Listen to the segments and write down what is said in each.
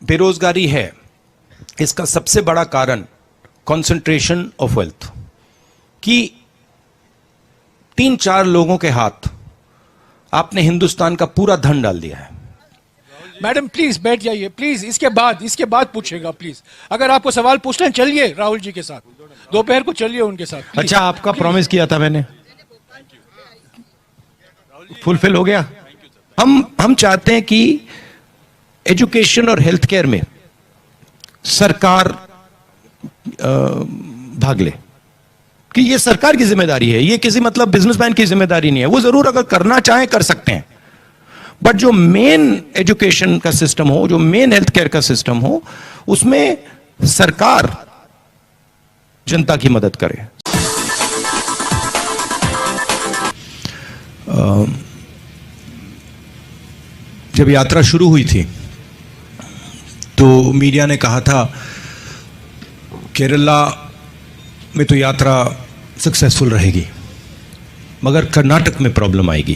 बेरोजगारी है, इसका सबसे बड़ा कारण कंसंट्रेशन ऑफ वेल्थ, कि 3-4 लोगों के हाथ आपने हिंदुस्तान का पूरा धन डाल दिया है। मैडम प्लीज बैठ जाइए प्लीज, इसके बाद पूछेगा प्लीज। अगर आपको सवाल पूछना है चलिए राहुल जी के साथ, दोपहर को चलिए उनके साथ please। अच्छा, आपका प्रॉमिस किया था मैंने, फुलफिल हो गया। हम चाहते हैं कि एजुकेशन और हेल्थ केयर में सरकार भाग ले, कि ये सरकार की जिम्मेदारी है, ये किसी मतलब बिजनेसमैन की जिम्मेदारी नहीं है। वो जरूर अगर करना चाहे कर सकते हैं, बट जो मेन एजुकेशन का सिस्टम हो, जो मेन हेल्थ केयर का सिस्टम हो, उसमें सरकार जनता की मदद करे। जब यात्रा शुरू हुई थी तो मीडिया ने कहा था केरला में तो यात्रा सक्सेसफुल रहेगी, मगर कर्नाटक में प्रॉब्लम आएगी।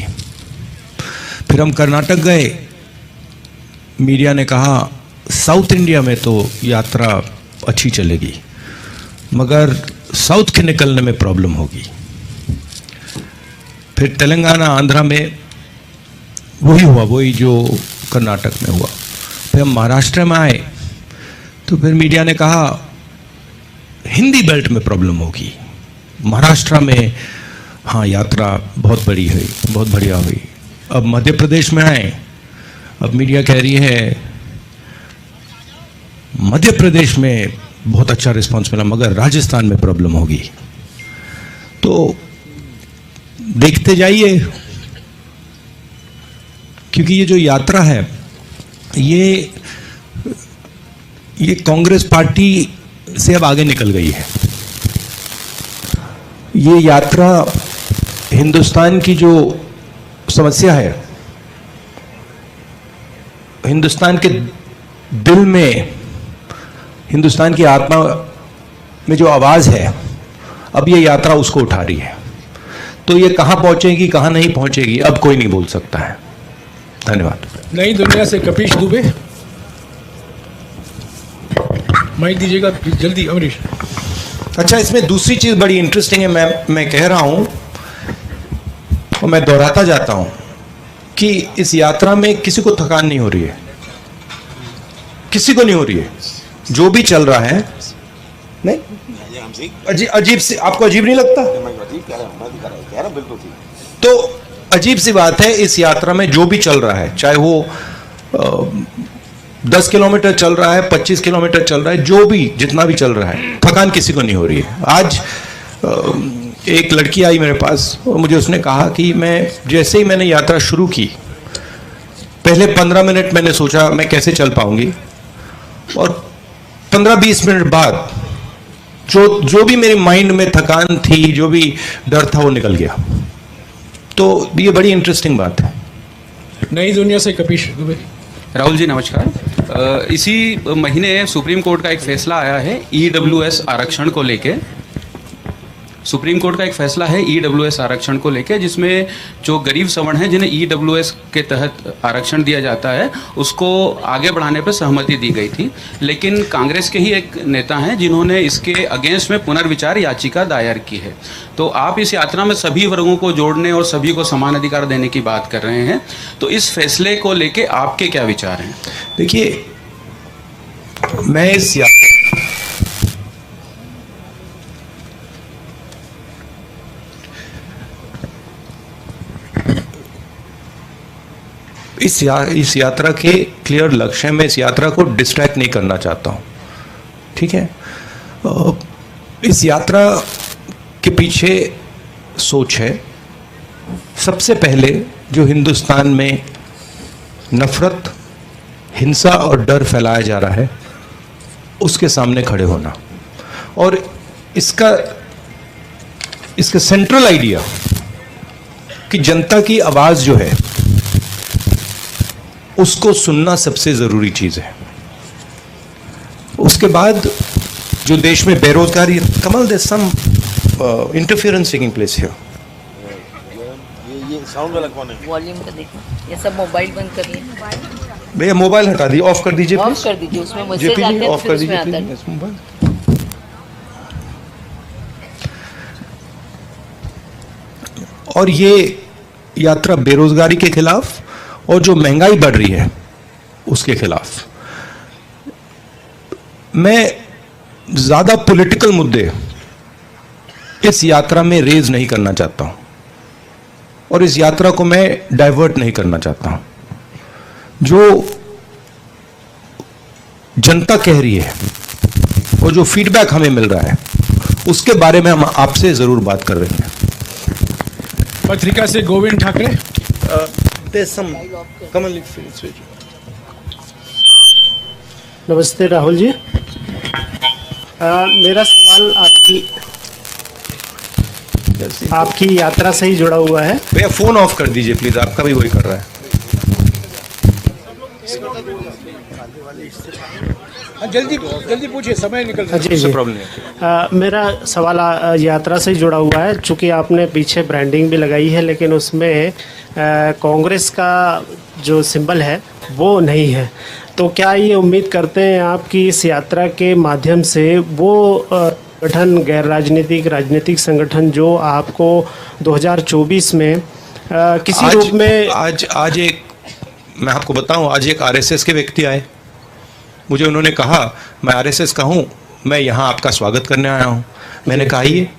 फिर हम कर्नाटक गए, मीडिया ने कहा साउथ इंडिया में तो यात्रा अच्छी चलेगी, मगर साउथ के निकलने में प्रॉब्लम होगी। फिर तेलंगाना आंध्रा में वही हुआ, वही जो कर्नाटक में हुआ। फिर हम महाराष्ट्र में आए तो फिर मीडिया ने कहा हिंदी बेल्ट में प्रॉब्लम होगी, महाराष्ट्र में हाँ यात्रा बहुत बड़ी हुई, बहुत बढ़िया हुई। अब मध्य प्रदेश में आए, अब मीडिया कह रही है मध्य प्रदेश में बहुत अच्छा रिस्पांस मिला, मगर राजस्थान में प्रॉब्लम होगी। तो देखते जाइए, क्योंकि ये जो यात्रा है ये कांग्रेस पार्टी से अब आगे निकल गई है। ये यात्रा हिंदुस्तान की जो समस्या है, हिंदुस्तान के दिल में, हिंदुस्तान की आत्मा में जो आवाज है, अब ये यात्रा उसको उठा रही है। तो ये कहां पहुंचेगी कहां नहीं पहुंचेगी अब कोई नहीं बोल सकता है। धन्यवाद। नई दुनिया से कपिश दुबे, माइक दीजिएगा जल्दी अमरीश। अच्छा, इसमें दूसरी चीज बड़ी इंटरेस्टिंग है, मैं कह रहा हूं और मैं दोहराता जाता हूं कि इस यात्रा में किसी को थकान नहीं हो रही है, किसी को नहीं हो रही है। जो भी चल रहा है, नहीं अजीब सी, आपको अजीब नहीं लगता? तो अजीब सी बात है, इस यात्रा में जो भी चल रहा है, चाहे वो 10 किलोमीटर चल रहा है, 25 किलोमीटर चल रहा है, जो भी जितना भी चल रहा है, थकान किसी को नहीं हो रही है। आज एक लड़की आई मेरे पास और मुझे उसने कहा कि जैसे ही मैंने यात्रा शुरू की, पहले 15 मिनट मैंने सोचा मैं कैसे चल पाऊंगी, और 15-20 मिनट बाद जो भी मेरे माइंड में थकान थी, जो भी डर था, वो निकल गया। तो ये बड़ी इंटरेस्टिंग बात है। नई दुनिया से कपिश दुबे। राहुल जी नमस्कार। इसी महीने सुप्रीम कोर्ट का एक फैसला आया है ईडब्ल्यूएस आरक्षण को लेके। सुप्रीम कोर्ट का एक फैसला है ईडब्ल्यूएस आरक्षण को लेके, जिसमें जो गरीब सवर्ण हैं जिन्हें ईडब्ल्यूएस के तहत आरक्षण दिया जाता है, उसको आगे बढ़ाने पर सहमति दी गई थी। लेकिन कांग्रेस के ही एक नेता हैं जिन्होंने इसके अगेंस्ट में पुनर्विचार याचिका दायर की है। तो आप इस यात्रा में सभी वर्गों को जोड़ने और सभी को समान अधिकार देने की बात कर रहे हैं, तो इस फैसले को लेके आपके क्या विचार हैं? देखिए, मैं इस यात्रा के क्लियर लक्ष्य में इस यात्रा को डिस्ट्रैक्ट नहीं करना चाहता हूं, ठीक है? इस यात्रा के पीछे सोच है, सबसे पहले जो हिंदुस्तान में नफरत, हिंसा और डर फैलाया जा रहा है, उसके सामने खड़े होना। और इसका सेंट्रल आइडिया कि जनता की आवाज जो है उसको सुनना सबसे जरूरी चीज है। उसके बाद जो देश में बेरोजगारी, Kamal there some interference taking place here. ये साउंड वाला कौन है? वॉल्यूम का देखो, ये सब मोबाइल बंद करिए। भैया मोबाइल हटा दीजिए, ऑफ कर दीजिए ऑफ प्लीज। कर दीजिए, उसमें मैसेज जेपी आते जी हैं ऑफ फिर कर उसमें दीजिए आता है। Please mobile. और ये यात्रा बेरोजगारी के खिलाफ और जो महंगाई बढ़ रही है उसके खिलाफ। मैं ज्यादा पॉलिटिकल मुद्दे इस यात्रा में रेज नहीं करना चाहता हूं और इस यात्रा को मैं डाइवर्ट नहीं करना चाहता हूं। जो जनता कह रही है और जो फीडबैक हमें मिल रहा है उसके बारे में हम आपसे जरूर बात कर रहे हैं। पत्रिका से गोविंद ठाकरे। नमस्ते राहुल जी। मेरा सवाल आपकी यात्रा से ही जुड़ा हुआ है। भैया फोन ऑफ कर दीजिए प्लीज, आपका भी वही कर रहा है। जल्दी जल्दी पूछिए, समय निकल रहा है। जी जी। प्रॉब्लम नहीं। मेरा सवाल यात्रा से ही जुड़ा हुआ है। चूँकि आपने पीछे ब्रांडिंग भी लगाई है लेकिन उसमें कांग्रेस का जो सिंबल है वो नहीं है, तो क्या ये उम्मीद करते हैं आप कि इस यात्रा के माध्यम से वो संगठन, गैर राजनीतिक राजनीतिक संगठन जो आपको 2024 में किसी रूप में आज एक मैं आपको बताऊं, आज एक आरएसएस के व्यक्ति आए, मुझे उन्होंने कहा मैं आरएसएस का हूं, मैं यहां आपका स्वागत करने आया हूं। मैंने कहा ये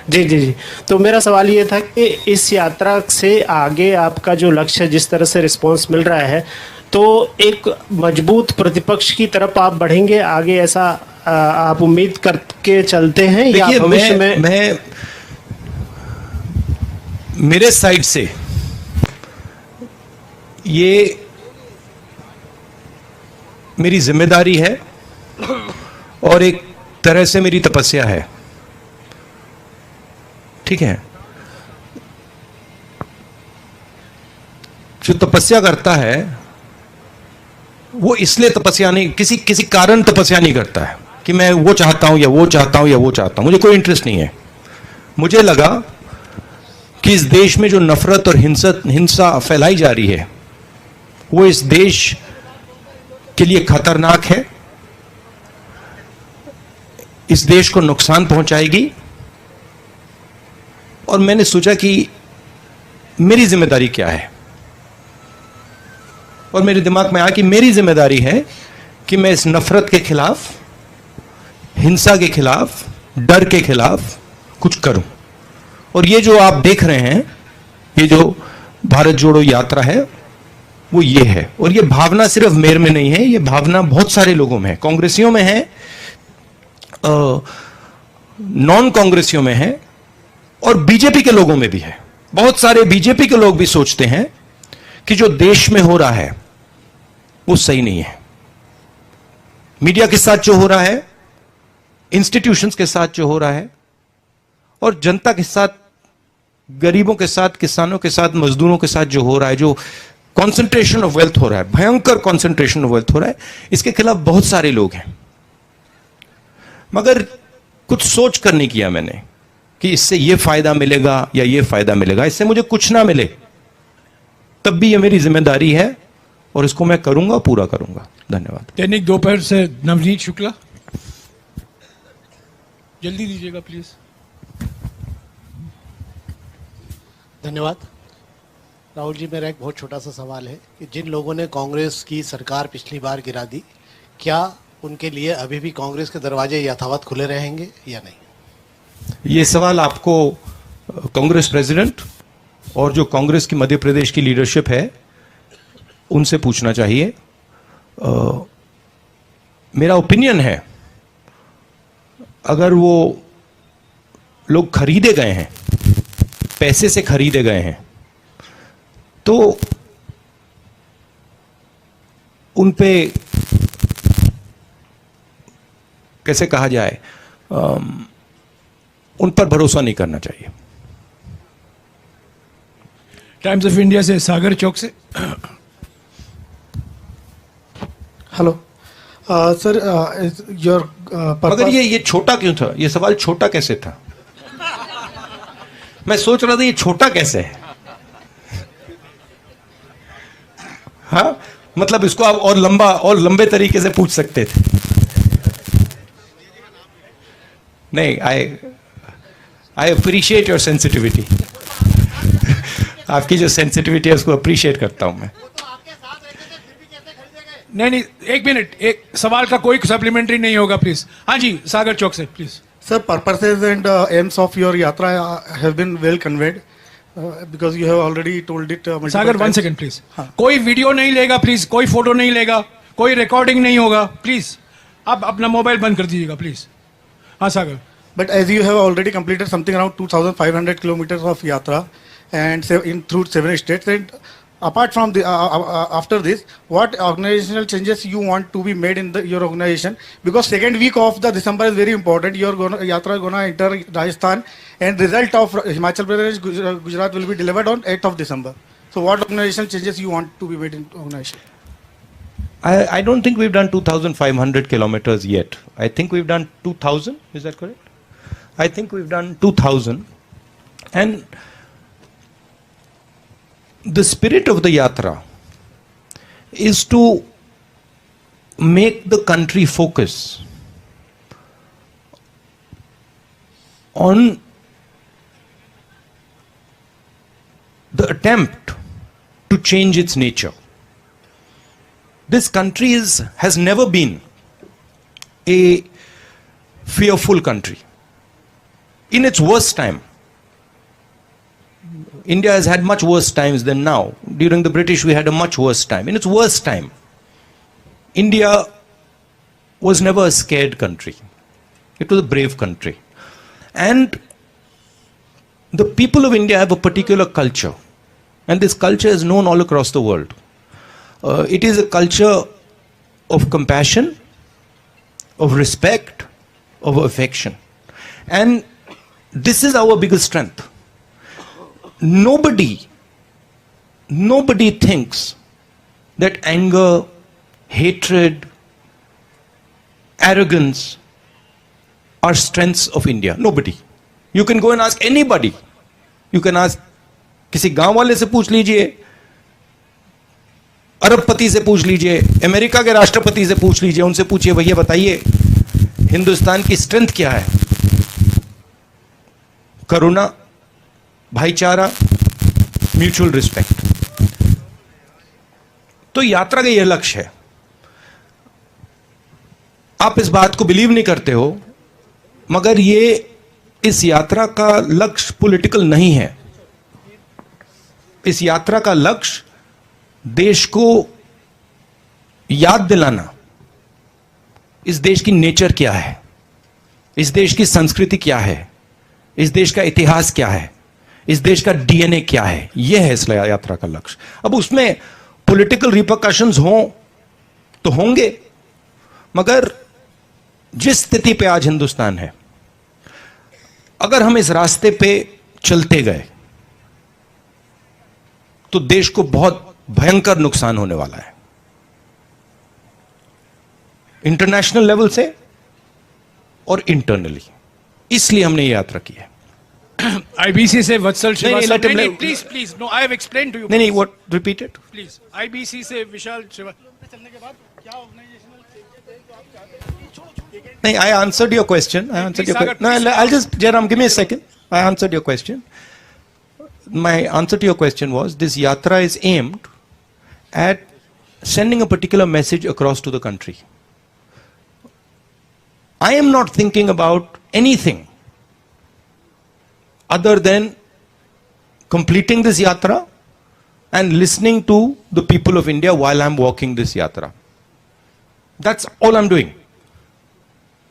जी जी जी। तो मेरा सवाल ये था कि इस यात्रा से आगे आपका जो लक्ष्य है, जिस तरह से रिस्पांस मिल रहा है, तो एक मजबूत प्रतिपक्ष की तरफ आप बढ़ेंगे आगे, ऐसा आप उम्मीद करके चलते हैं या भविष्य में? मैं मेरे साइड से ये मेरी जिम्मेदारी है और एक तरह से मेरी तपस्या है, ठीक है। जो तपस्या करता है वो इसलिए तपस्या नहीं, किसी कारण तपस्या नहीं करता है कि मैं वो चाहता हूं या वो चाहता हूं या वो चाहता हूं। मुझे कोई इंटरेस्ट नहीं है। मुझे लगा कि इस देश में जो नफरत और हिंसा फैलाई जा रही है वो इस देश के लिए खतरनाक है, इस देश को नुकसान पहुंचाएगी। और मैंने सोचा कि मेरी जिम्मेदारी क्या है, और मेरे दिमाग में आया कि मेरी जिम्मेदारी है कि मैं इस नफरत के खिलाफ, हिंसा के खिलाफ, डर के खिलाफ कुछ करूं। और ये जो आप देख रहे हैं, ये जो भारत जोड़ो यात्रा है वो ये है। और ये भावना सिर्फ मेरे में नहीं है, ये भावना बहुत सारे लोगों में है, कांग्रेसियों में है, नॉन कांग्रेसियों में है और बीजेपी के लोगों में भी है। बहुत सारे बीजेपी के लोग भी सोचते हैं कि जो देश में हो रहा है वो सही नहीं है। मीडिया के साथ जो हो रहा है, इंस्टीट्यूशंस के साथ जो हो रहा है, और जनता के साथ, गरीबों के साथ, किसानों के साथ, मजदूरों के साथ जो हो रहा है, जो कॉन्सेंट्रेशन ऑफ वेल्थ हो रहा है, भयंकर कॉन्सेंट्रेशन ऑफ वेल्थ हो रहा है, इसके खिलाफ बहुत सारे लोग हैं। मगर कुछ सोच कर नहीं किया मैंने कि इससे ये फायदा मिलेगा या ये फायदा मिलेगा। इससे मुझे कुछ ना मिले तब भी ये मेरी जिम्मेदारी है और इसको मैं करूंगा, पूरा करूंगा। धन्यवाद। दैनिक दोपहर से नवनीत शुक्ला, जल्दी दीजिएगा प्लीज। धन्यवाद। राहुल जी, मेरा एक बहुत छोटा सा सवाल है कि जिन लोगों ने कांग्रेस की सरकार पिछली बार गिरा दी, क्या उनके लिए अभी भी कांग्रेस के दरवाजे यथावत खुले रहेंगे या नहीं? ये सवाल आपको कांग्रेस प्रेसिडेंट और जो कांग्रेस की मध्य प्रदेश की लीडरशिप है उनसे पूछना चाहिए। मेरा ओपिनियन है, अगर वो लोग खरीदे गए हैं, पैसे से खरीदे गए हैं, तो उन पे कैसे कहा जाए, उन पर भरोसा नहीं करना चाहिए। टाइम्स ऑफ इंडिया से सागर चौक से। हेलो सर, योर मगर ये छोटा क्यों था? ये सवाल छोटा कैसे था? मैं सोच रहा था ये छोटा कैसे है। हाँ, मतलब इसको आप और लंबे तरीके से पूछ सकते थे। नहीं, आई अप्रिशिएट योर सेंसिटिविटी। आपकी जो सेंसिटिविटी है उसको अप्रिशिएट करता हूं मैं। नहीं, एक मिनट, एक सवाल का कोई सप्लीमेंट्री नहीं होगा प्लीज। हाँ जी, सागर चौक से please. Sir, purposes and aims of your yatra have been well conveyed because you have already told it multiple Sagar, one times. Second please. कोई वीडियो नहीं लेगा प्लीज, कोई फोटो नहीं लेगा, कोई रिकॉर्डिंग नहीं होगा प्लीज। आप अपना मोबाइल बंद कर दीजिएगा प्लीज। हाँ सागर। But as you have already completed something around 2,500 kilometers of yatra and through 7 states, and apart from the after this, what organizational changes you want to be made in your organization? Because second week of the December is very important. Your yatra gonna enter Rajasthan, and result of Himachal Pradesh, Gujarat will be delivered on 8th of December. So what organizational changes you want to be made in organization? I don't think we've done 2,500 kilometers yet. I think we've done 2,000. Is that correct? I think we've done 2,000. And the spirit of the yatra is to make the country focus on the attempt to change its nature. This country has never been a fearful country. In its worst time, India has had much worse times than now. During the British, we had a much worse time. In its worst time, India was never a scared country. It was a brave country. And the people of India have a particular culture. And this culture is known all across the world. It is a culture of compassion, of respect, of affection. And this is our biggest strength. Nobody thinks that anger, hatred, arrogance are strengths of India. Nobody. You can go and ask anybody. You can ask किसी गांव वाले से पूछ लीजिए, अरबपति से पूछ लीजिए, अमेरिका के राष्ट्रपति से पूछ लीजिए, उनसे पूछिए भैया बताइए हिंदुस्तान की स्ट्रेंथ क्या है? करुणा, भाईचारा, म्यूचुअल रिस्पेक्ट। तो यात्रा का यह लक्ष्य है। आप इस बात को बिलीव नहीं करते हो, मगर ये इस यात्रा का लक्ष्य पॉलिटिकल नहीं है। इस यात्रा का लक्ष्य देश को याद दिलाना, इस देश की नेचर क्या है, इस देश की संस्कृति क्या है, इस देश का इतिहास क्या है, इस देश का डीएनए क्या है, यह है इस यात्रा का लक्ष्य। अब उसमें पॉलिटिकल रिपरकशंस हों तो होंगे, मगर जिस स्थिति पे आज हिंदुस्तान है, अगर हम इस रास्ते पे चलते गए तो देश को बहुत भयंकर नुकसान होने वाला है, इंटरनेशनल लेवल से और इंटरनली। इसलिए हमने ये यात्रा की है। आईबीसी से वत्सल श्रीवास्तव, नहीं, please no, I have explained to you. नहीं, what, repeat it please. IBC से विशाल श्रीवास्तव चलने के बाद क्या ऑर्गेनाइजेशनल नहीं, I answered your question. I answered your question. No, I'll just, Jairam, give me a second. I answered your question. My answer to your question was, this yatra is aimed at sending a particular message across to the country. I am not thinking about anything other than completing this yatra and listening to the people of India while I'm walking this yatra. That's all I'm doing.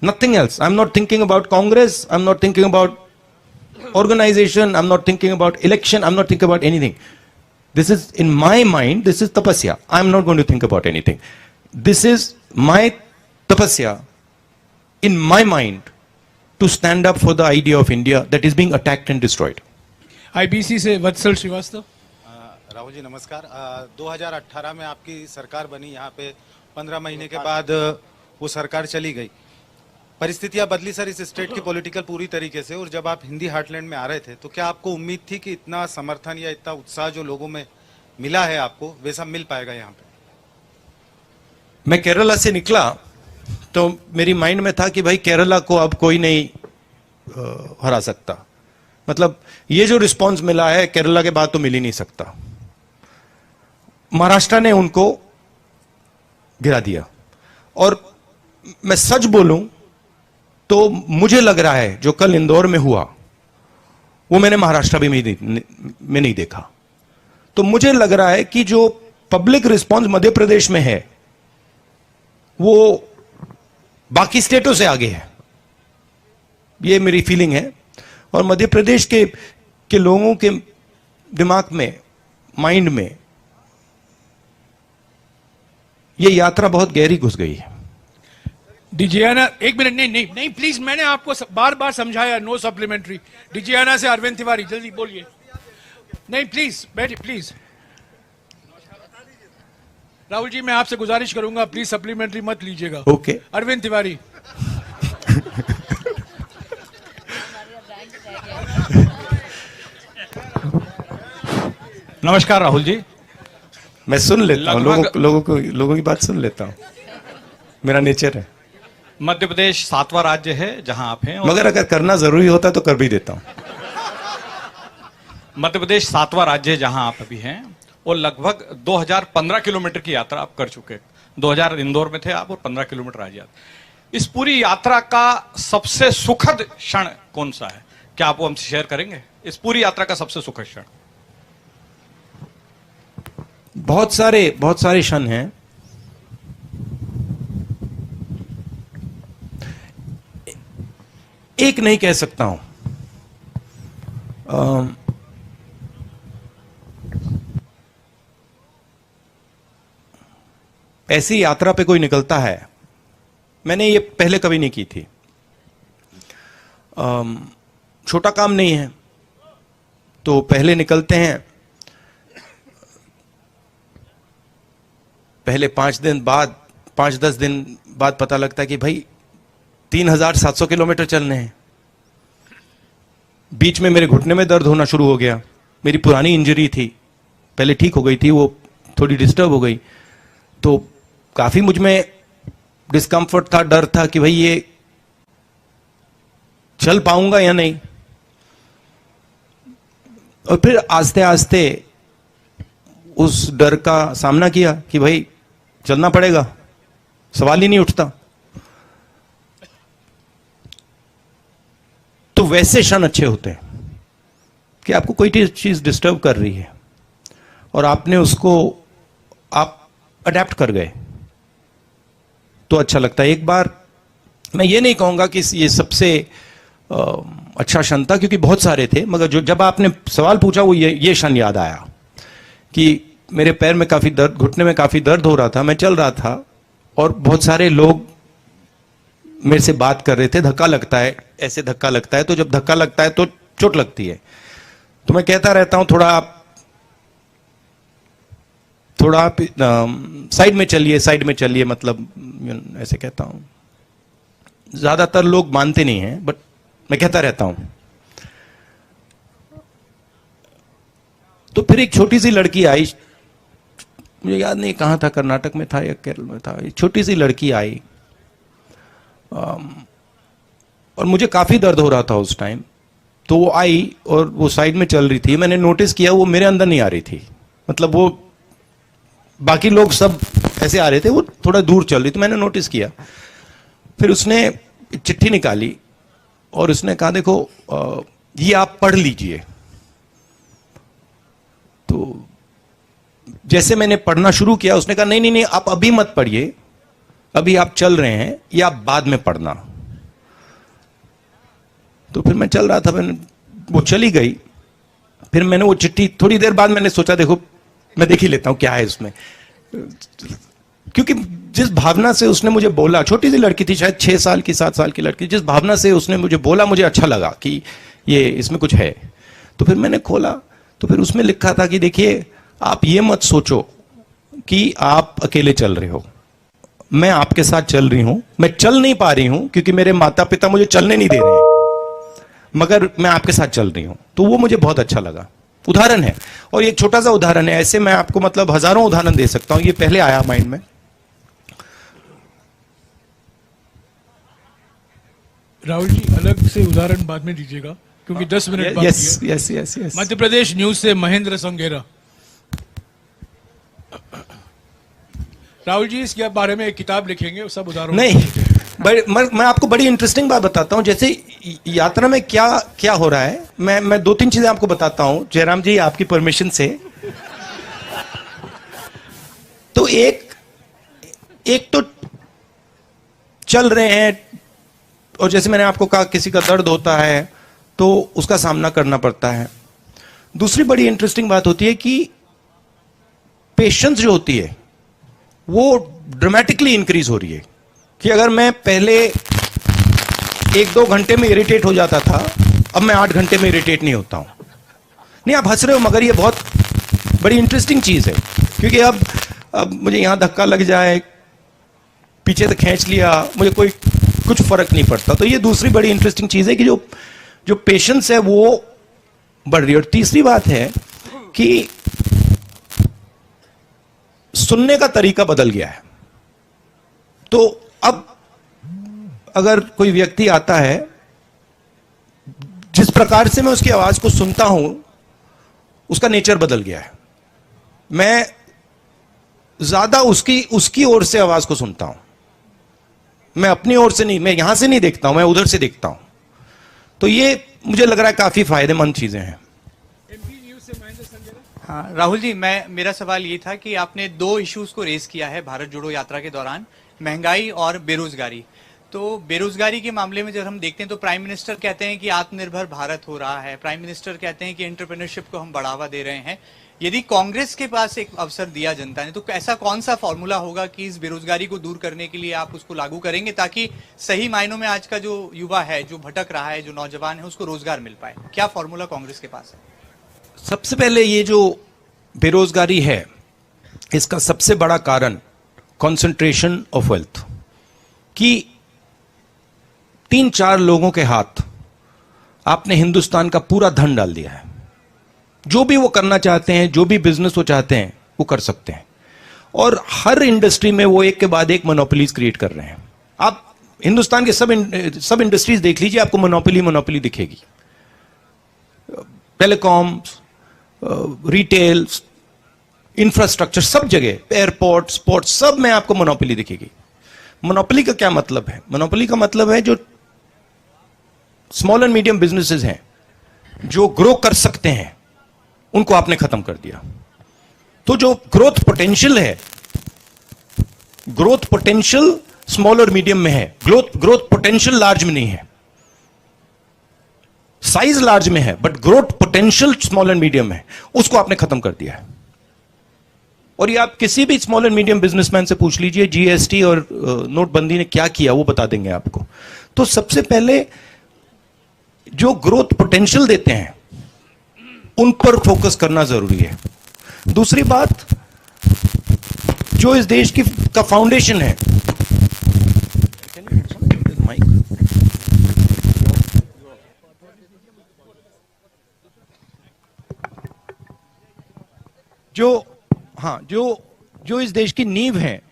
Nothing else. I'm not thinking about Congress. I'm not thinking about organization. I'm not thinking about election. I'm not thinking about anything. This is, in my mind, this is tapasya. I'm not going to think about anything. This is my tapasya in my mind to stand up for the idea of India that is being attacked and destroyed. IBC से वत्सल श्रीवास्तव। राहुल जी नमस्कार। 2018 में आपकी सरकार बनी, यहाँ पे 15 महीने के बाद वो सरकार चली गई। परिस्थितियां बदली सर इस स्टेट की पॉलिटिकल पूरी तरीके से, और जब आप हिंदी हार्टलैंड में आ रहे थे तो क्या आपको उम्मीद थी कि इतना समर्थन या इतना उत्साह जो लोगों में मिला है आपको, वैसा मिल पाएगा यहाँ पे? मैं केरला से निकला तो मेरी माइंड में था कि भाई केरला को अब कोई नहीं हरा सकता। मतलब ये जो रिस्पांस मिला है केरला के बाद तो मिल ही नहीं सकता। महाराष्ट्र ने उनको गिरा दिया। और मैं सच बोलूं तो मुझे लग रहा है जो कल इंदौर में हुआ वो मैंने महाराष्ट्र में नहीं देखा। तो मुझे लग रहा है कि जो पब्लिक रिस्पांस मध्य प्रदेश में है वो बाकी स्टेटों से आगे है, ये मेरी फीलिंग है। और मध्य प्रदेश के लोगों के दिमाग में, माइंड में ये यात्रा बहुत गहरी घुस गई है। डिजियाना, एक मिनट, नहीं प्लीज, मैंने आपको बार बार समझाया, नो सप्लीमेंट्री। डिजियाना से अरविंद तिवारी, जल्दी बोलिए। नहीं प्लीज बैठिए, प्लीज। राहुल जी, मैं आपसे गुजारिश करूंगा प्लीज सप्लीमेंट्री मत लीजिएगा। ओके। अरविंद तिवारी। नमस्कार राहुल जी। मैं सुन लेता हूं, लोगों की बात सुन लेता हूं, मेरा नेचर है। मध्य प्रदेश 7वां राज्य है जहां आप हैं, मगर अगर करना जरूरी होता तो कर भी देता हूं। मध्य प्रदेश 7वां राज्य है जहां आप अभी हैं और लगभग 2015 किलोमीटर की यात्रा आप कर चुके। 2000 इंदौर में थे आप और 15 किलोमीटर आज यात्रा। इस पूरी यात्रा का सबसे सुखद क्षण कौन सा है? क्या आप वो हमसे शेयर करेंगे? इस पूरी यात्रा का सबसे सुखद क्षण। बहुत सारे क्षण हैं। एक नहीं कह सकता हूं। ऐसी यात्रा पे कोई निकलता है, मैंने ये पहले कभी नहीं की थी। छोटा काम नहीं है, तो पहले निकलते हैं, पहले 5-10 दिन बाद पता लगता है कि भाई 3700 किलोमीटर चलने हैं। बीच में मेरे घुटने में दर्द होना शुरू हो गया। मेरी पुरानी इंजरी थी, पहले ठीक हो गई थी, वो थोड़ी डिस्टर्ब हो गई, तो काफी मुझ में डिस्कम्फर्ट था, डर था कि भाई ये चल पाऊंगा या नहीं। और फिर आस्ते आस्ते उस डर का सामना किया कि भाई चलना पड़ेगा, सवाल ही नहीं उठता। तो वैसे क्षण अच्छे होते हैं कि आपको कोई चीज डिस्टर्ब कर रही है और आपने उसको आप अडेप्ट कर गए, तो अच्छा लगता है। एक बार मैं ये नहीं कहूंगा कि ये सबसे अच्छा क्षण था, क्योंकि बहुत सारे थे, मगर जब आपने सवाल पूछा वो ये क्षण याद आया कि मेरे पैर में काफी दर्द, घुटने में काफी दर्द हो रहा था, मैं चल रहा था और बहुत सारे लोग मेरे से बात कर रहे थे। धक्का लगता है, ऐसे धक्का लगता है, तो जब धक्का लगता है तो चोट लगती है। तो मैं कहता रहता हूं थोड़ा आप साइड में चलिए, मतलब ऐसे कहता हूं। ज्यादातर लोग मानते नहीं हैं, बट मैं कहता रहता हूं। तो फिर एक छोटी सी लड़की आई, मुझे याद नहीं कहां था, कर्नाटक में था या केरल में था। एक छोटी सी लड़की आई और मुझे काफी दर्द हो रहा था उस टाइम। तो वो आई और वो साइड में चल रही थी। मैंने नोटिस किया वो मेरे अंदर नहीं आ रही थी, मतलब वो बाकी लोग सब ऐसे आ रहे थे, वो थोड़ा दूर चल रही थी, मैंने नोटिस किया। फिर उसने चिट्ठी निकाली और उसने कहा देखो ये आप पढ़ लीजिए। तो जैसे मैंने पढ़ना शुरू किया, उसने कहा नहीं आप अभी मत पढ़िए, अभी आप चल रहे हैं, ये आप बाद में पढ़ना। तो फिर मैं चल रहा था, वो चली गई। फिर मैंने वो चिट्ठी, थोड़ी देर बाद मैंने सोचा देखो मैं देख ही लेता हूं क्या है उसमें, क्योंकि जिस भावना से उसने मुझे बोला, छोटी सी लड़की थी, शायद 6 साल की 7 साल की लड़की, जिस भावना से उसने मुझे बोला मुझे अच्छा लगा कि ये इसमें कुछ है। तो फिर मैंने खोला, तो फिर उसमें लिखा था कि देखिए आप ये मत सोचो कि आप अकेले चल रहे हो, मैं आपके साथ चल रही हूं। मैं चल नहीं पा रही हूं क्योंकि मेरे माता पिता मुझे चलने नहीं दे रहे हैं, मगर मैं आपके साथ चल रही हूं। तो वो मुझे बहुत अच्छा लगा। उदाहरण है, और ये छोटा सा उदाहरण है, ऐसे मैं आपको मतलब हजारों उदाहरण दे सकता हूं। ये पहले आया माइंड में। राहुल जी अलग से उदाहरण बाद में दीजिएगा क्योंकि 10 मिनट बाकी यस है। Yes yes yes Madhya Pradesh news से महेंद्र संगेरा। राहुल जी इसके बारे में एक किताब लिखेंगे, वो सब उदाहरण नहीं, मैं आपको बड़ी इंटरेस्टिंग बात बताता हूं। जैसे यात्रा में क्या क्या हो रहा है, मैं 2-3 चीजें आपको बताता हूं जयराम जी, आपकी परमिशन से। तो एक तो चल रहे हैं, और जैसे मैंने आपको कहा किसी का दर्द होता है तो उसका सामना करना पड़ता है। दूसरी बड़ी इंटरेस्टिंग बात होती है कि पेशेंस जो होती है वो ड्रामेटिकली इंक्रीज हो रही है। कि अगर मैं पहले 1-2 घंटे में इरिटेट हो जाता था, अब मैं 8 घंटे में इरिटेट नहीं होता हूं। नहीं, आप हंस रहे हो, मगर ये बहुत बड़ी इंटरेस्टिंग चीज है। क्योंकि अब मुझे यहां धक्का लग जाए, पीछे से खींच लिया, मुझे कुछ फर्क नहीं पड़ता। तो ये दूसरी बड़ी इंटरेस्टिंग चीज है कि जो पेशेंस है वो बढ़ रही है। और तीसरी बात है कि सुनने का तरीका बदल गया है। तो अब अगर कोई व्यक्ति आता है, जिस प्रकार से मैं उसकी आवाज को सुनता हूं उसका नेचर बदल गया है। मैं ज्यादा उसकी ओर से आवाज को सुनता हूं, मैं अपनी ओर से नहीं, मैं यहां से नहीं देखता हूं, मैं उधर से देखता हूं। तो ये मुझे लग रहा है काफी फायदेमंद चीजें हैं। हाँ राहुल जी, मेरा सवाल ये था कि आपने 2 इश्यूज को रेज किया है भारत जोड़ो यात्रा के दौरान, महंगाई और बेरोजगारी। तो बेरोजगारी के मामले में जब हम देखते हैं तो प्राइम मिनिस्टर कहते हैं कि आत्मनिर्भर भारत हो रहा है, प्राइम मिनिस्टर कहते हैं कि एंटरप्रेन्योरशिप को हम बढ़ावा दे रहे हैं। यदि कांग्रेस के पास एक अवसर दिया जनता ने तो ऐसा कौन सा फॉर्मूला होगा कि इस बेरोजगारी को दूर करने के लिए आप उसको लागू करेंगे ताकि सही मायनों में आज का जो युवा है, जो भटक रहा है, जो नौजवान है, उसको रोजगार मिल पाए? क्या फॉर्मूला कांग्रेस के पास है? सबसे पहले ये जो बेरोजगारी है, इसका सबसे बड़ा कारण कंसंट्रेशन ऑफ वेल्थ, कि 3-4 लोगों के हाथ आपने हिंदुस्तान का पूरा धन डाल दिया है। जो भी वो करना चाहते हैं, जो भी बिजनेस वो चाहते हैं, वो कर सकते हैं। और हर इंडस्ट्री में वो एक के बाद एक मोनोपोलीज क्रिएट कर रहे हैं। आप हिंदुस्तान के सब इंडस्ट्रीज देख लीजिए, आपको मोनोपोली दिखेगी। टेलीकॉम, रिटेल, इंफ्रास्ट्रक्चर, सब जगह, एयरपोर्ट, स्पोर्ट्स, सब में आपको मोनोपोली दिखेगी। मोनोपोली का क्या मतलब है? मोनोपोली का मतलब है जो स्मॉल एंड मीडियम बिजनेसेस हैं, जो ग्रो कर सकते हैं, उनको आपने खत्म कर दिया। तो जो ग्रोथ पोटेंशियल है, ग्रोथ पोटेंशियल स्मॉल और मीडियम में है, ग्रोथ पोटेंशियल लार्ज में नहीं है। साइज लार्ज में है but growth potential small and medium है, उसको आपने खत्म कर दिया है। और ये आप किसी भी स्मॉल एंड मीडियम बिजनेसमैन से पूछ लीजिए, जीएसटी और नोटबंदी ने क्या किया, वो बता देंगे आपको। तो सबसे पहले जो ग्रोथ पोटेंशियल देते हैं उन पर फोकस करना जरूरी है। दूसरी बात, जो इस देश का फाउंडेशन है, जो इस देश की नींव है,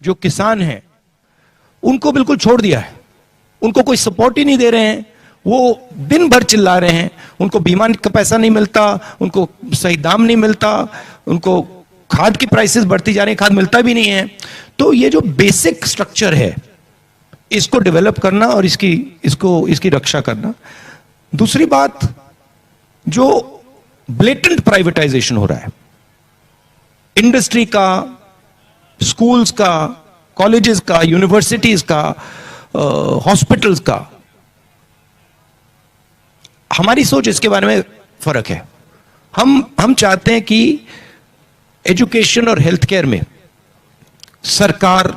जो किसान हैं, उनको बिल्कुल छोड़ दिया है। उनको कोई सपोर्ट ही नहीं दे रहे हैं। वो दिन भर चिल्ला रहे हैं, उनको बीमा का पैसा नहीं मिलता, उनको सही दाम नहीं मिलता, उनको खाद की प्राइसेस बढ़ती जा रही है, खाद मिलता भी नहीं है। तो ये जो बेसिक स्ट्रक्चर है, इसको डेवलप करना और इसकी रक्षा करना। दूसरी बात, जो ब्लेटेंट प्राइवेटाइजेशन हो रहा है, इंडस्ट्री का, स्कूल्स का, कॉलेजेस का, यूनिवर्सिटीज का, हॉस्पिटल्स का, हमारी सोच इसके बारे में फर्क है। हम चाहते हैं कि एजुकेशन और हेल्थ केयर में सरकार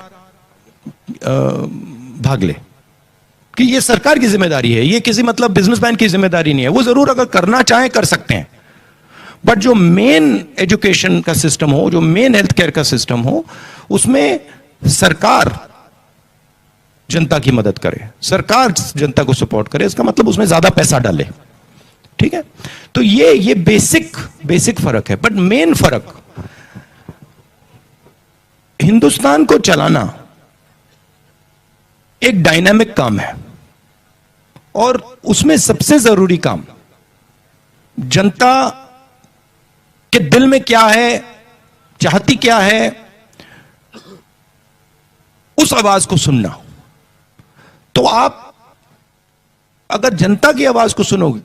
भाग ले, कि ये सरकार की जिम्मेदारी है, ये किसी मतलब बिजनेसमैन की जिम्मेदारी नहीं है। वो जरूर अगर करना चाहे कर सकते हैं, बट जो मेन एजुकेशन का सिस्टम हो, जो मेन हेल्थ केयर का सिस्टम हो, उसमें सरकार जनता की मदद करे, सरकार जनता को सपोर्ट करे। इसका मतलब उसमें ज्यादा पैसा डाले, ठीक है? तो ये बेसिक फर्क है। बट मेन फर्क, हिंदुस्तान को चलाना एक डायनामिक काम है। और उसमें सबसे जरूरी काम जनता के दिल में क्या है, चाहती क्या है, उस आवाज को सुनना। तो आप अगर जनता की आवाज को सुनोगे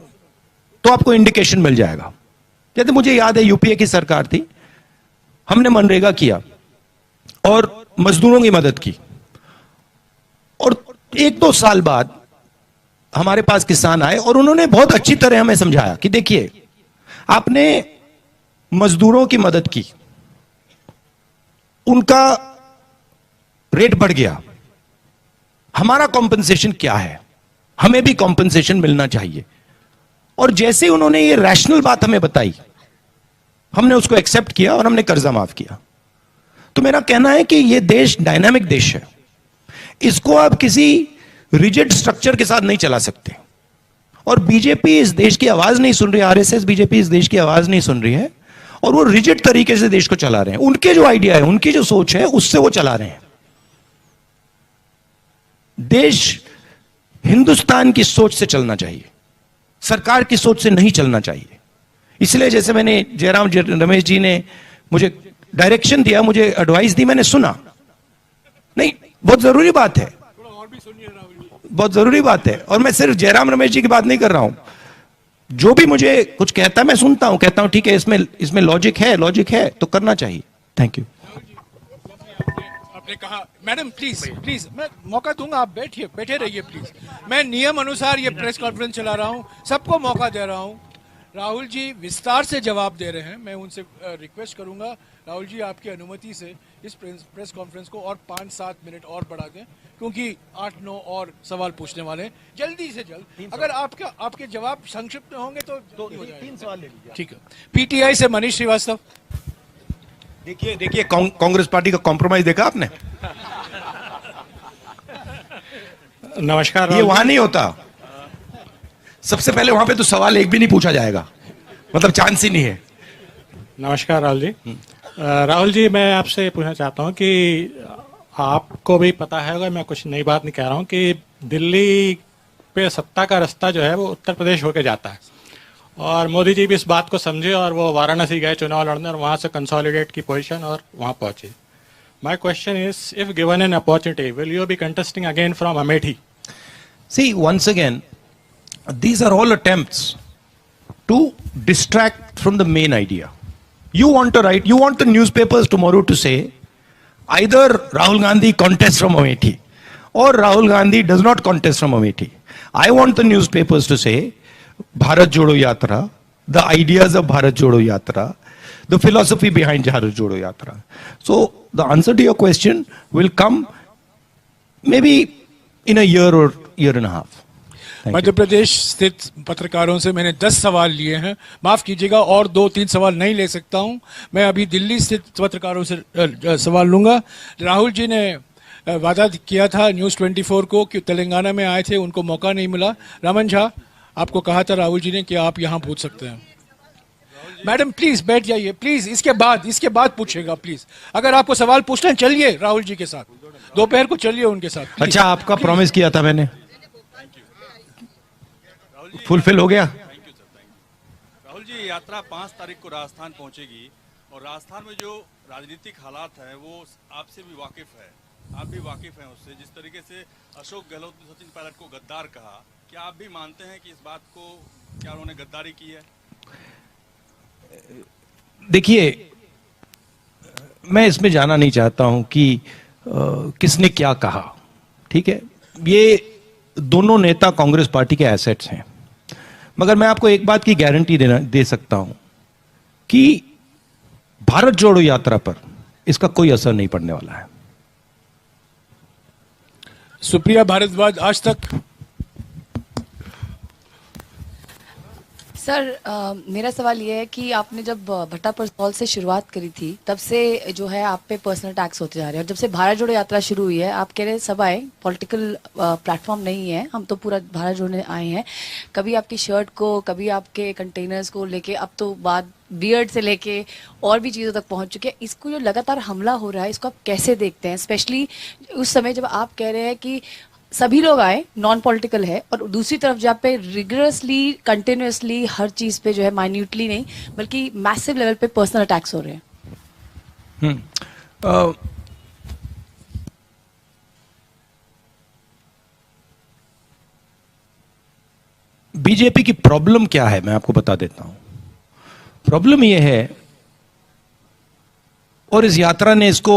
तो आपको इंडिकेशन मिल जाएगा। जैसे मुझे याद है यूपीए की सरकार थी, हमने मनरेगा किया और मजदूरों की मदद की, और 1-2 साल बाद हमारे पास किसान आए और उन्होंने बहुत अच्छी तरह हमें समझाया कि देखिए, आपने मजदूरों की मदद की, उनका रेट बढ़ गया, हमारा कॉम्पेंसेशन क्या है, हमें भी कॉम्पेंसेशन मिलना चाहिए। और जैसे उन्होंने ये रैशनल बात हमें बताई, हमने उसको एक्सेप्ट किया और हमने कर्जा माफ किया। तो मेरा कहना है कि ये देश डायनामिक देश है, इसको आप किसी रिजिड स्ट्रक्चर के साथ नहीं चला सकते। और बीजेपी इस देश की आवाज नहीं सुन रही, आरएसएस बीजेपी इस देश की आवाज नहीं सुन रही है, और वो रिजिड तरीके से देश को चला रहे हैं। उनके जो आइडिया है, उनकी जो सोच है, उससे वो चला रहे हैं। देश हिंदुस्तान की सोच से चलना चाहिए, सरकार की सोच से नहीं चलना चाहिए। इसलिए जैसे मैंने जयराम रमेश जी ने मुझे डायरेक्शन दिया, मुझे एडवाइस दी, मैंने सुना। नहीं, बहुत जरूरी बात है, बहुत जरूरी बात है। और मैं सिर्फ जयराम रमेश जी की बात नहीं कर रहा हूं, जो भी मुझे कुछ कहता है मैं सुनता हूं, कहता हूं ठीक है, इसमें लॉजिक है तो करना चाहिए। Thank you. आपने कहा, मैडम प्लीज मैं मौका दूंगा, आप बैठे रहिए प्लीज। मैं नियम अनुसार ये प्रेस कॉन्फ्रेंस चला रहा हूं, सबको मौका दे रहा हूं। राहुल जी विस्तार से जवाब दे रहे हैं, मैं उनसे रिक्वेस्ट करूंगा, राहुल जी आपकी अनुमति से इस प्रेस कॉन्फ्रेंस को और 5-7 मिनट और बढ़ा दें, क्योंकि 8-9 और सवाल पूछने वाले हैं, जल्दी से जल्द। अगर आपके जवाब संक्षिप्त में होंगे तो 3 सवाल ले लीजिए। ठीक है। पीटीआई से मनीष श्रीवास्तव। देखिए कांग्रेस पार्टी का कॉम्प्रोमाइज देखा आपने? नमस्कार। ये वहां नहीं होता। सबसे पहले वहां पे तो सवाल एक भी नहीं पूछा जाएगा, मतलब चांस ही नहीं है। नमस्कार राहुल जी। राहुल जी, मैं आपसे पूछना चाहता हूं कि आपको भी पता है, अगर मैं कुछ नई बात नहीं कह रहा हूं, कि दिल्ली पे सत्ता का रास्ता जो है वो उत्तर प्रदेश होके जाता है, और मोदी जी भी इस बात को समझे और वो वाराणसी गए चुनाव लड़ने और वहां से कंसोलिडेट की पोजीशन और वहां पहुंचे। My question is, if given an opportunity, will you be contesting again from Amethi? See, once again, these are all attempts to distract from the main idea. You want the newspapers tomorrow to say either Rahul Gandhi contests from Amethi or Rahul Gandhi does not contest from Amethi. I want the newspapers to say Bharat Jodo Yatra, the ideas of Bharat Jodo Yatra, the philosophy behind Bharat Jodo Yatra. So the answer to your question will come maybe in a year or year and a half. Madhya Pradesh स्थित पत्रकारों से मैंने 10 सवाल लिए हैं, माफ कीजिएगा, और 2-3 सवाल नहीं ले सकता हूं। मैं अभी दिल्ली स्थित पत्रकारों से सवाल लूंगा। राहुल जी ने वादा किया था न्यूज़ 24 को कि तेलंगाना में आए थे, उनको मौका नहीं मिला। रमन झा, आपको कहा था राहुल जी ने कि आप यहां पूछ सकते हैं। मैडम प्लीज बैठ जाइए, प्लीज। इसके बाद पूछेगा प्लीज। अगर आपको सवाल पूछना है, चलिए राहुल जी के साथ, दोपहर को चलिए उनके साथ। अच्छा, आपका प्रॉमिस किया था मैंने, फुलफिल हो गया? राहुल जी, यात्रा 5 तारीख को राजस्थान पहुंचेगी, और राजस्थान में जो राजनीतिक हालात है वो आपसे भी वाकिफ है, आप भी वाकिफ हैं उससे। जिस तरीके से अशोक गहलोत ने सचिन पायलट को गद्दार कहा, क्या आप भी मानते हैं कि इस बात को, क्या उन्होंने गद्दारी की है? देखिए, मैं इसमें जाना नहीं चाहता हूं कि किसने क्या कहा, ठीक है? ये दोनों नेता कांग्रेस पार्टी के एसेट्स हैं, मगर मैं आपको एक बात की गारंटी दे सकता हूं कि भारत जोड़ो यात्रा पर इसका कोई असर नहीं पड़ने वाला है। सुप्रिया भारद्वाज, आज तक। सर, मेरा सवाल ये है कि आपने जब भट्टा परसौल से शुरुआत करी थी, तब से जो है आप पे पर्सनल टैक्स होते जा रहे हैं, और जब से भारत जोड़ो यात्रा शुरू हुई है, आप कह रहे हैं सब आए, पॉलिटिकल प्लेटफॉर्म नहीं है, हम तो पूरा भारत जोड़ने आए हैं। कभी आपकी शर्ट को, कभी आपके कंटेनर्स को लेके, अब तो बाद बियर्ड से लेके और भी चीज़ों तक पहुंच चुके हैं। इसको जो लगातार हमला हो रहा है, इसको आप कैसे देखते हैं? स्पेशली उस समय जब आप कह रहे हैं कि सभी लोग आए, नॉन पॉलिटिकल है, और दूसरी तरफ जहाँ पे रिगरसली कंटिन्यूसली हर चीज पे जो है, माइन्यूटली नहीं बल्कि मैसिव लेवल पे पर्सनल अटैक्स हो रहे हैं। बीजेपी की प्रॉब्लम क्या है मैं आपको बता देता हूं। प्रॉब्लम यह है, और इस यात्रा ने इसको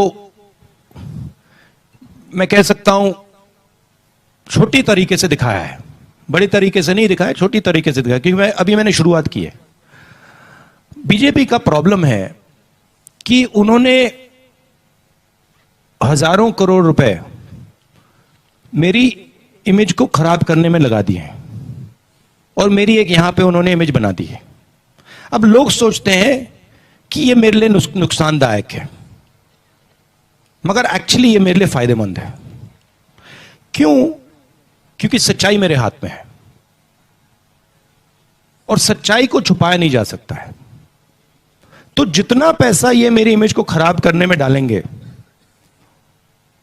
मैं कह सकता हूं छोटी तरीके से दिखाया है, बड़ी तरीके से नहीं दिखाया, छोटी तरीके से दिखाया, क्योंकि मैंने शुरुआत की है। बीजेपी का प्रॉब्लम है कि उन्होंने हजारों करोड़ रुपए मेरी इमेज को खराब करने में लगा दिए हैं, और मेरी एक यहां पे उन्होंने इमेज बना दी है। अब लोग सोचते हैं कि ये मेरे लिए नुकसानदायक है, मगर एक्चुअली ये मेरे लिए फायदेमंद है। क्यों? क्योंकि सच्चाई मेरे हाथ में है, और सच्चाई को छुपाया नहीं जा सकता है। तो जितना पैसा ये मेरी इमेज को खराब करने में डालेंगे,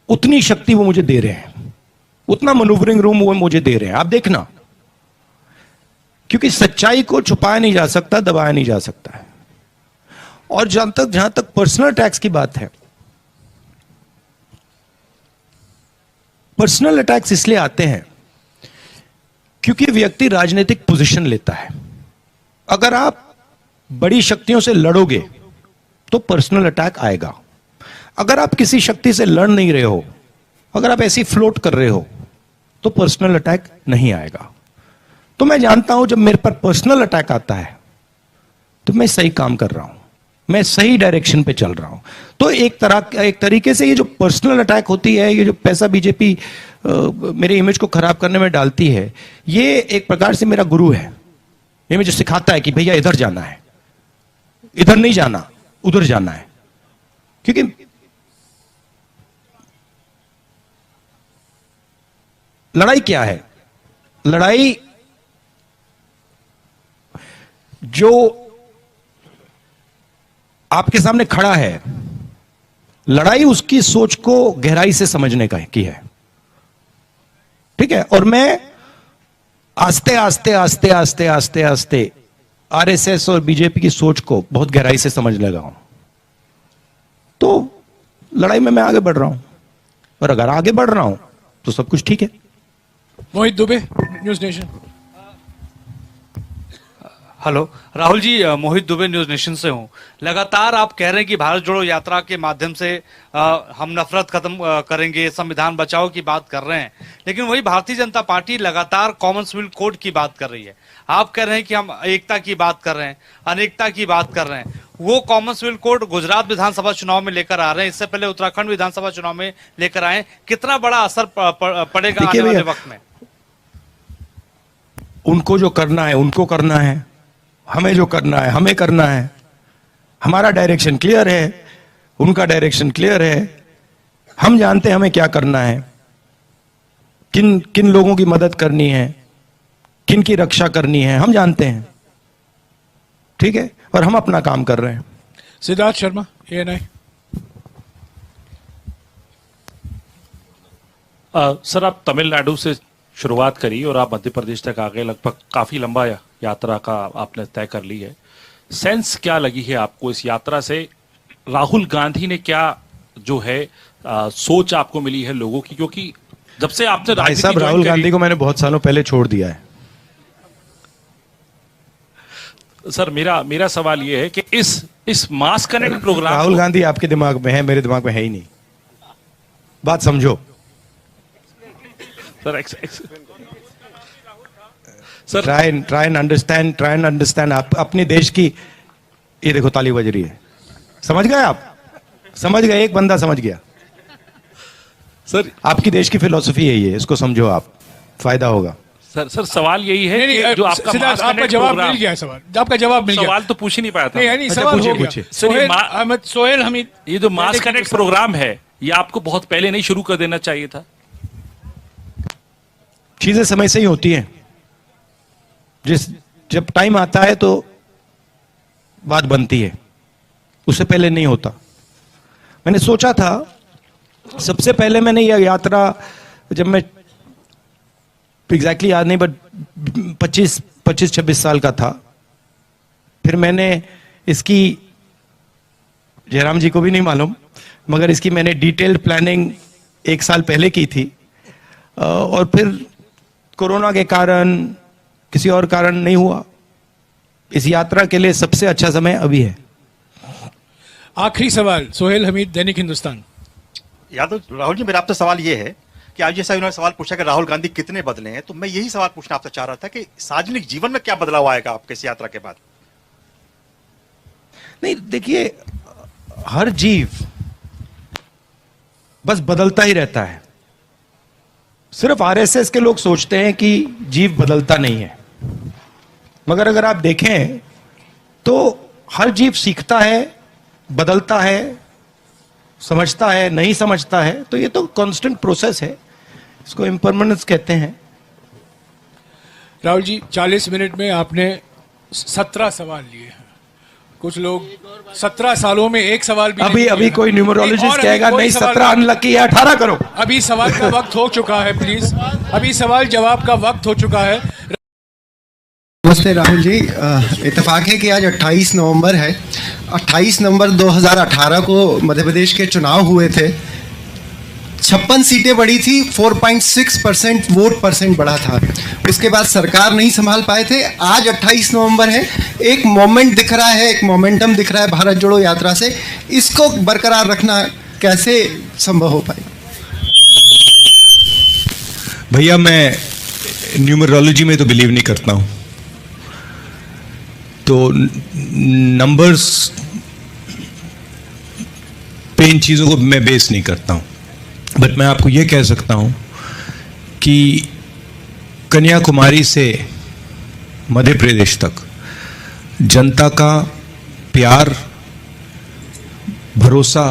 उतनी शक्ति वो मुझे दे रहे हैं, उतना मैन्यूवरिंग रूम वो मुझे दे रहे हैं। आप देखना, क्योंकि सच्चाई को छुपाया नहीं जा सकता, दबाया नहीं जा सकता है। और जहां तक पर्सनल अटैक्स की बात है, पर्सनल अटैक्स इसलिए आते हैं क्योंकि व्यक्ति राजनीतिक पोजीशन लेता है। अगर आप बड़ी शक्तियों से लड़ोगे तो पर्सनल अटैक आएगा। अगर आप किसी शक्ति से लड़ नहीं रहे हो, अगर आप ऐसी फ्लोट कर रहे हो, तो पर्सनल अटैक नहीं आएगा। तो मैं जानता हूं जब मेरे पर पर्सनल अटैक आता है तो मैं सही काम कर रहा हूं, मैं सही डायरेक्शन पे चल रहा हूं। तो एक तरीके से ये जो पर्सनल अटैक होती है, ये जो पैसा बीजेपी मेरी इमेज को खराब करने में डालती है, ये एक प्रकार से मेरा गुरु है। ये मुझे सिखाता है कि भैया इधर जाना है, इधर नहीं जाना, उधर जाना है। क्योंकि लड़ाई क्या है? लड़ाई जो आपके सामने खड़ा है, लड़ाई उसकी सोच को गहराई से समझने की है। ठीक है? और मैं आस्ते आस्ते आस्ते आस्ते आस्ते आस्ते आरएसएस और बीजेपी की सोच को बहुत गहराई से समझने लगा हूं। तो लड़ाई में मैं आगे बढ़ रहा हूं, और अगर आगे बढ़ रहा हूं तो सब कुछ ठीक है। Mohit Dubey, News Nation. Hello Rahul ji, Mohit Dubey News Nation से हूँ। लगातार आप कह रहे हैं कि भारत जोड़ो यात्रा के माध्यम से हम नफरत खत्म करेंगे, संविधान बचाओ की बात कर रहे हैं, लेकिन वही भारतीय जनता पार्टी लगातार कॉमनवेल्थ कोड की बात कर रही है। आप कह रहे हैं कि हम एकता की बात कर रहे हैं, अनेकता की बात कर रहे हैं। वो कॉमनवेल्थ कोड गुजरात विधानसभा चुनाव में लेकर आ रहे हैं, इससे पहले उत्तराखंड विधानसभा चुनाव में लेकर आए। कितना बड़ा असर पड़ेगा आने वाले वक्त में? उनको जो करना है उनको करना है, हमें जो करना है हमें करना है। हमारा डायरेक्शन क्लियर है, उनका डायरेक्शन क्लियर है। हम जानते हैं हमें क्या करना है, किन किन लोगों की मदद करनी है, किन की रक्षा करनी है, हम जानते हैं। ठीक है? और हम अपना काम कर रहे हैं। सिद्धार्थ शर्मा, ANI। सर, आप तमिलनाडु से शुरुआत करी और आप मध्य प्रदेश तक आ गए। लगभग काफी लंबा यात्रा का आपने तय कर ली है। सेंस क्या लगी है आपको इस यात्रा से? राहुल गांधी ने क्या जो है सोच आपको मिली है लोगों की? क्योंकि जब से आपने भाई साहब, राहुल गांधी को मैंने बहुत सालों पहले छोड़ दिया है। सर, मेरा सवाल यह है कि इस मास कनेक्ट प्रोग्राम, राहुल गांधी आपके दिमाग में है, मेरे दिमाग में है ही नहीं। बात समझो सर। Try and understand. आप अपने देश की, ये देखो ताली बज रही है, समझ गए आप? समझ गए? एक बंदा समझ गया। सर, आपकी देश की फिलॉसफी है ये, इसको समझो आप, फायदा होगा। सर सवाल यही है कि जो आपका आपका जवाब मिल गया। आपका जवाब मिल गया। सवाल तो पूछ ही नहीं पाया था। नहीं, सवाल हो गया। सोहेल हमीद, ये जो मास कनेक्ट प्रोग्राम है, ये आपको बहुत पहले नहीं शुरू कर देना चाहिए था? चीजें समय से ही होती हैं। जब टाइम आता है तो बात बनती है, उससे पहले नहीं होता। मैंने सोचा था, सबसे पहले मैंने यह यात्रा, जब मैं एग्जैक्टली याद नहीं, बट 25-26 साल का था। फिर मैंने इसकी, जयराम जी को भी नहीं मालूम, मगर इसकी मैंने डिटेल्ड प्लानिंग 1 साल पहले की थी, और फिर कोरोना के कारण, किसी और कारण नहीं हुआ। इस यात्रा के लिए सबसे अच्छा समय अभी है। आखिरी सवाल सोहेल हमीद, दैनिक हिंदुस्तान। यादव राहुल जी, मेरा आपसे सवाल ये है कि आज जैसा उन्होंने सवाल पूछा कि राहुल गांधी कितने बदले हैं, तो मैं यही सवाल पूछना आपसे चाह रहा था कि सार्वजनिक जीवन में क्या बदलाव आएगा आपके इस यात्रा के बाद? नहीं, देखिए, हर जीव बस बदलता ही रहता है। सिर्फ आरएसएस के लोग सोचते हैं कि जीव बदलता नहीं है, मगर अगर आप देखें तो हर जीव सीखता है, बदलता है, समझता है, नहीं समझता है। तो ये तो कांस्टेंट प्रोसेस है, इसको इम्परमानेंस कहते हैं। राहुल जी, 40 मिनट में आपने 17 सवाल लिए हैं। कुछ लोग 17 सालों में एक सवाल भी अभी कोई न्यूमरोलॉजिस्ट कहेगा नहीं 17 अनलकी है, 18 करो। अभी सवाल का वक्त हो चुका है, प्लीज। अभी सवाल जवाब का वक्त हो चुका है। नमस्ते राहुल जी, इत्तेफाक है कि आज 28 नवंबर है। 28 नवंबर 2018 को मध्य प्रदेश के चुनाव हुए थे। 56 सीटें बढ़ी थी, 4.6% वोट परसेंट बढ़ा था। उसके बाद सरकार नहीं संभाल पाए थे। आज 28 नवंबर है, एक मोमेंट दिख रहा है, एक मोमेंटम दिख रहा है भारत जोड़ो यात्रा से। इसको बरकरार रखना कैसे संभव हो पाए? भैया, मैं न्यूमरोलॉजी में तो बिलीव नहीं करता हूं, तो नंबर्स पे इन चीज़ों को मैं बेस नहीं करता हूं। बट मैं आपको ये कह सकता हूं कि कन्याकुमारी से मध्य प्रदेश तक जनता का प्यार, भरोसा,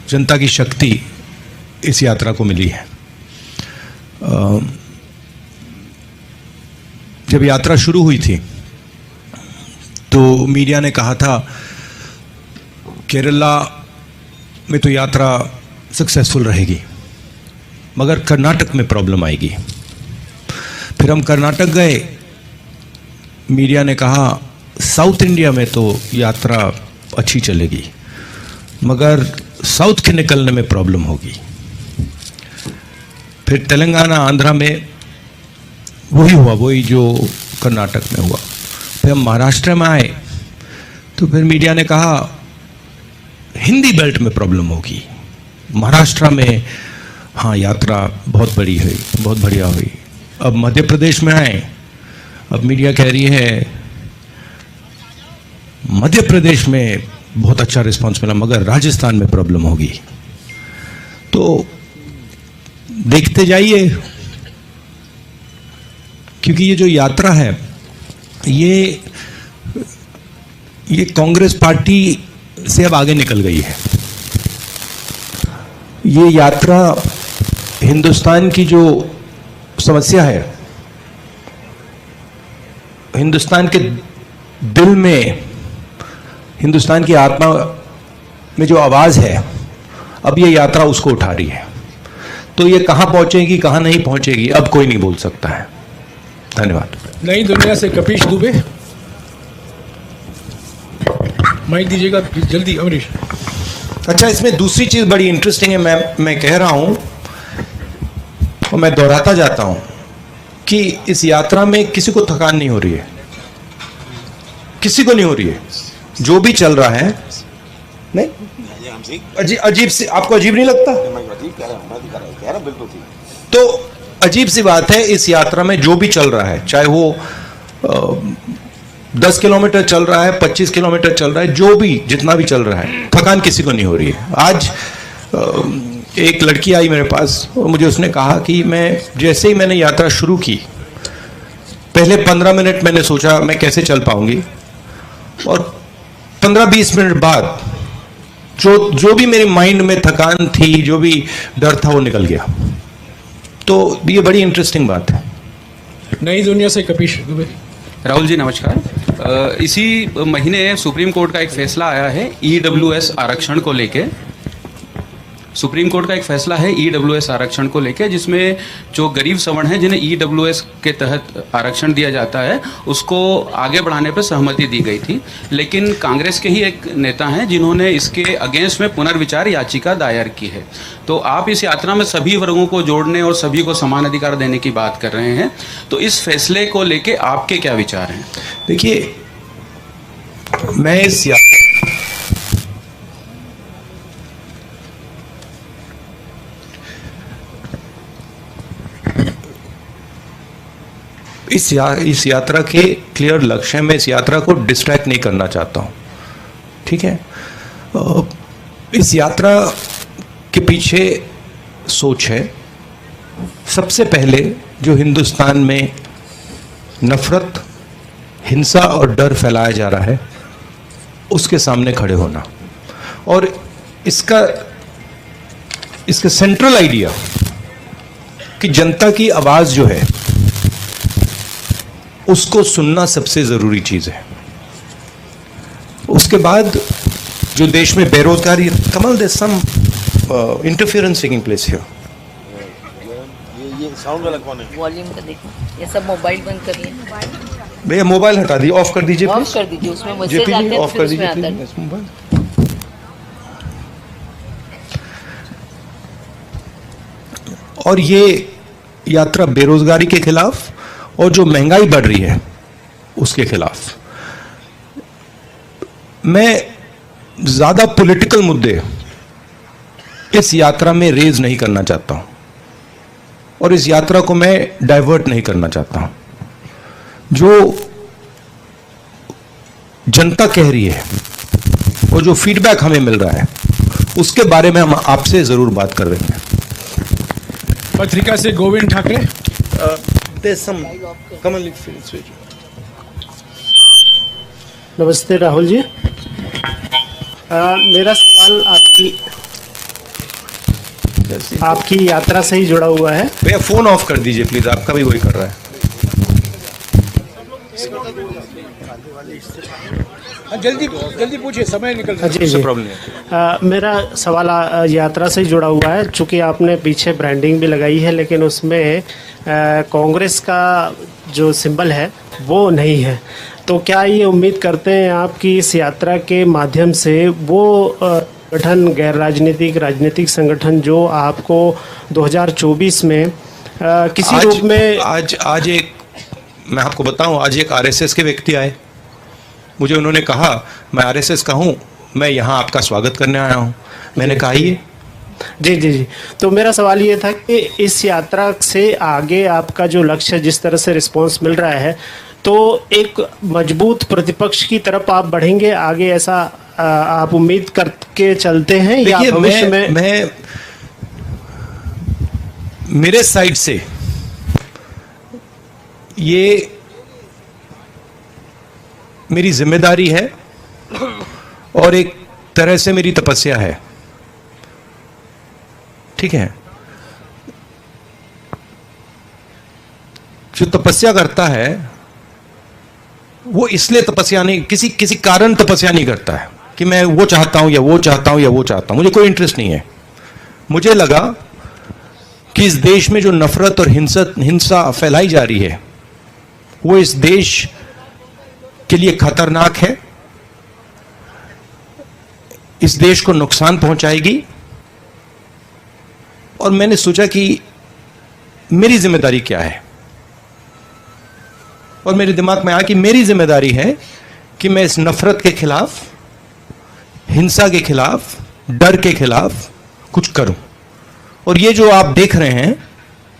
जनता की शक्ति इस यात्रा को मिली है। जब यात्रा शुरू हुई थी तो मीडिया ने कहा था केरला में तो यात्रा सक्सेसफुल रहेगी, मगर कर्नाटक में प्रॉब्लम आएगी। फिर हम कर्नाटक गए, मीडिया ने कहा साउथ इंडिया में तो यात्रा अच्छी चलेगी, मगर साउथ के निकलने में प्रॉब्लम होगी। फिर तेलंगाना, आंध्रा में वही हुआ, वही जो कर्नाटक में हुआ। फिर हम महाराष्ट्र में आए तो फिर मीडिया ने कहा हिंदी बेल्ट में प्रॉब्लम होगी, महाराष्ट्र में हाँ यात्रा बहुत बड़ी हुई, बहुत बढ़िया हुई। अब मध्य प्रदेश में आए, अब मीडिया कह रही है मध्य प्रदेश में बहुत अच्छा रिस्पांस मिला, मगर राजस्थान में प्रॉब्लम होगी। तो देखते जाइए, क्योंकि ये जो यात्रा है ये कांग्रेस पार्टी से अब आगे निकल गई है। ये यात्रा हिंदुस्तान की जो समस्या है, हिंदुस्तान के दिल में, हिंदुस्तान की आत्मा में जो आवाज है, अब ये यात्रा उसको उठा रही है। तो ये कहां पहुंचेगी, कहां नहीं पहुंचेगी, अब कोई नहीं बोल सकता है। धन्यवाद। नई दुनिया से कपिश दुबे, माइक दीजिएगा जल्दी अमरीश। अच्छा, इसमें दूसरी चीज बड़ी इंटरेस्टिंग है, मैं कह रहा हूं और मैं दोहराता जाता हूं कि इस यात्रा में किसी को थकान नहीं हो रही है, किसी को नहीं हो रही है। जो भी चल रहा है, नहीं अजीब सी, आपको अजीब नहीं लगता? तो अजीब सी बात है, इस यात्रा में जो भी चल रहा है, चाहे वो 10 किलोमीटर चल रहा है, 25 किलोमीटर चल रहा है, जो भी जितना भी चल रहा है, थकान किसी को नहीं हो रही है। आज एक लड़की आई मेरे पास और मुझे उसने कहा कि जैसे ही मैंने यात्रा शुरू की, पहले 15 मिनट मैंने सोचा मैं कैसे चल पाऊंगी, और 15-20 मिनट बाद जो भी मेरे माइंड में थकान थी, जो भी डर था, वो निकल गया। तो ये बड़ी इंटरेस्टिंग बात है। नई दुनिया से कपिश दुबे। राहुल जी नमस्कार। इसी महीने सुप्रीम कोर्ट का एक फैसला आया है EWS आरक्षण को लेके। सुप्रीम कोर्ट का एक फैसला है ईडब्ल्यूएस आरक्षण को लेकर, जिसमें जो गरीब सवर्ण हैं जिन्हें ईडब्ल्यूएस के तहत आरक्षण दिया जाता है उसको आगे बढ़ाने पर सहमति दी गई थी। लेकिन कांग्रेस के ही एक नेता हैं जिन्होंने इसके अगेंस्ट में पुनर्विचार याचिका दायर की है। तो आप इस यात्रा में सभी वर्गों को जोड़ने और सभी को समान अधिकार देने की बात कर रहे हैं, तो इस फैसले को लेके आपके क्या विचार हैं? देखिए, मैं इस यात्रा के क्लियर लक्ष्य है। मैं इस यात्रा को डिस्ट्रैक्ट नहीं करना चाहता हूं, ठीक है। इस यात्रा के पीछे सोच है, सबसे पहले जो हिंदुस्तान में नफरत, हिंसा और डर फैलाया जा रहा है उसके सामने खड़े होना, और इसका सेंट्रल आइडिया कि जनता की आवाज जो है उसको सुनना सबसे जरूरी चीज है। उसके बाद जो देश में बेरोजगारी, Kamal there some interference taking place here. ये साउंड वाला कौन है? वॉल्यूम का देखो, ये सब मोबाइल बंद करिए। भैया मोबाइल हटा दीजिए, ऑफ कर दीजिए, ऑफ कर दीजिए, उसमें मैसेज आते हैं, ऑफ कर दीजिए आता है। मोबाइल। और ये यात्रा बेरोजगारी के खिलाफ और जो महंगाई बढ़ रही है उसके खिलाफ। मैं ज्यादा पॉलिटिकल मुद्दे इस यात्रा में रेज नहीं करना चाहता हूं और इस यात्रा को मैं डाइवर्ट नहीं करना चाहता हूं। जो जनता कह रही है और जो फीडबैक हमें मिल रहा है उसके बारे में हम आपसे जरूर बात कर रहे हैं। पत्रिका से गोविंद ठाकरे। नमस्ते राहुल जी, मेरा सवाल आपकी यात्रा से ही जुड़ा हुआ है। भैया फोन ऑफ कर दीजिए प्लीज, आपका भी वही कर रहा है। जल्दी जल्दी पूछिए, समय निकल रहा है। जी जी, मेरा सवाल यात्रा से ही जुड़ा हुआ है। चूँकि आपने पीछे ब्रांडिंग भी लगाई है लेकिन उसमें कांग्रेस का जो सिंबल है वो नहीं है, तो क्या ये उम्मीद करते हैं आप कि इस यात्रा के माध्यम से वो संगठन, गैर राजनीतिक राजनीतिक संगठन जो आपको 2024 में किसी रूप में आज एक मैं आपको बताऊं, आज एक आरएसएस के व्यक्ति आए, मुझे उन्होंने कहा मैं आरएसएस का हूं, मैं यहां आपका स्वागत करने आया हूं। मैंने कहा ये जी जी जी, तो मेरा सवाल ये था कि इस यात्रा से आगे आपका जो लक्ष्य है, जिस तरह से रिस्पांस मिल रहा है, तो एक मजबूत प्रतिपक्ष की तरफ आप बढ़ेंगे आगे, ऐसा आप उम्मीद करके चलते हैं या भविष्य में? मैं मेरे साइड से ये मेरी जिम्मेदारी है और एक तरह से मेरी तपस्या है, ठीक है। जो तपस्या करता है वो इसलिए तपस्या नहीं, किसी कारण तपस्या नहीं करता है कि मैं वो चाहता हूं या वो चाहता हूं या वो चाहता हूं। मुझे कोई इंटरेस्ट नहीं है। मुझे लगा कि इस देश में जो नफरत और हिंसा फैलाई जा रही है वो इस देश के लिए खतरनाक है, इस देश को नुकसान पहुंचाएगी, और मैंने सोचा कि मेरी जिम्मेदारी क्या है, और मेरे दिमाग में आया कि मेरी जिम्मेदारी है कि मैं इस नफरत के खिलाफ, हिंसा के खिलाफ, डर के खिलाफ कुछ करूं। और ये जो आप देख रहे हैं,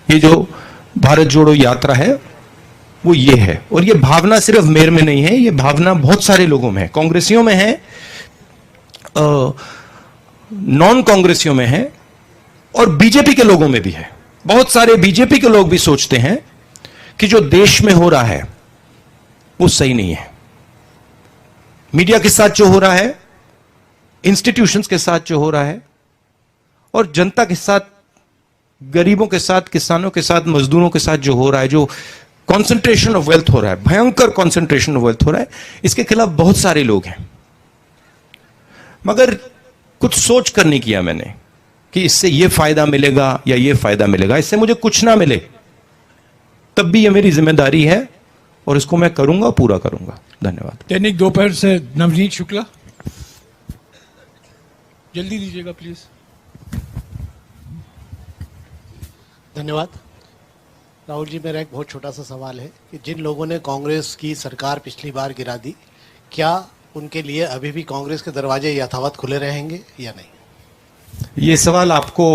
ये जो भारत जोड़ो यात्रा है वो ये है, और ये भावना सिर्फ मेरे में नहीं है, ये भावना बहुत सारे लोगों में है, कांग्रेसियों में है, नॉन कांग्रेसियों में है, और बीजेपी के लोगों में भी है। बहुत सारे बीजेपी के लोग भी सोचते हैं कि जो देश में हो रहा है वो सही नहीं है। मीडिया के साथ जो हो रहा है, इंस्टीट्यूशंस के साथ जो हो रहा है, और जनता के साथ, गरीबों के साथ, किसानों के साथ, मजदूरों के साथ जो हो रहा है, जो कॉन्सेंट्रेशन ऑफ वेल्थ हो रहा है, भयंकर कॉन्सेंट्रेशन ऑफ वेल्थ हो रहा है, इसके खिलाफ बहुत सारे लोग हैं। मगर कुछ सोच कर नहीं किया मैंने कि इससे ये फायदा मिलेगा या ये फायदा मिलेगा। इससे मुझे कुछ ना मिले तब भी ये मेरी जिम्मेदारी है और इसको मैं करूंगा, पूरा करूंगा। धन्यवाद। दैनिक दोपहर से नवनीत शुक्ला, जल्दी दीजिएगा प्लीज। धन्यवाद। राहुल जी, मेरा एक बहुत छोटा सा सवाल है कि जिन लोगों ने कांग्रेस की सरकार पिछली बार गिरा दी, क्या उनके लिए अभी भी कांग्रेस के दरवाजे यथावत खुले रहेंगे या नहीं? ये सवाल आपको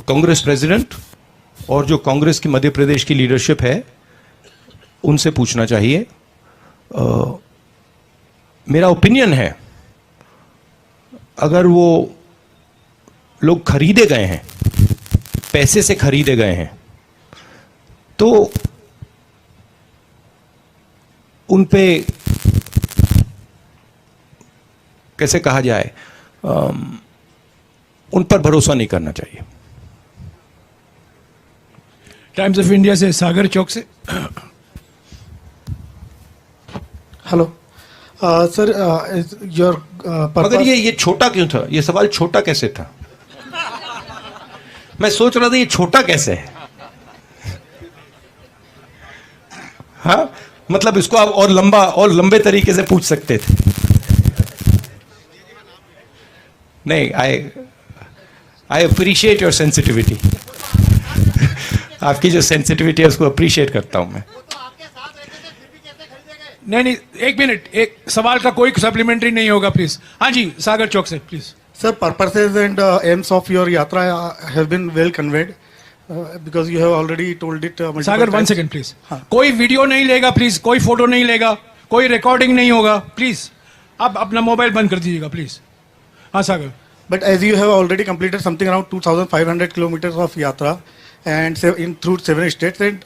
कांग्रेस प्रेसिडेंट और जो कांग्रेस की मध्य प्रदेश की लीडरशिप है उनसे पूछना चाहिए। मेरा ओपिनियन है, अगर वो लोग खरीदे गए हैं, पैसे से खरीदे गए हैं, तो उन पे कैसे कहा जाए, उन पर भरोसा नहीं करना चाहिए। टाइम्स ऑफ इंडिया से सागर चौक से। हेलो सर, योर मगर ये छोटा क्यों था? ये सवाल छोटा कैसे था? मैं सोच रहा था ये छोटा कैसे है। हाँ, मतलब इसको आप और लंबा और लंबे तरीके से पूछ सकते थे। नहीं, आई अप्रिशिएट योर सेंसिटिविटी। आपकी जो सेंसिटिविटी है उसको अप्रिशिएट करता हूं मैं। नहीं, एक मिनट, एक सवाल का कोई सप्लीमेंट्री नहीं होगा प्लीज। हाँ जी, सागर चौक से please. Sir, purposes and aims of your yatra have been well conveyed because you have already told it. Sagar, 1 second please. कोई वीडियो नहीं लेगा प्लीज, कोई फोटो नहीं लेगा, कोई रिकॉर्डिंग नहीं होगा प्लीज। आप अपना मोबाइल बंद कर दीजिएगा प्लीज। हाँ सागर। But as you have already completed something around 2,500 kilometers of yatra and through 7 states, and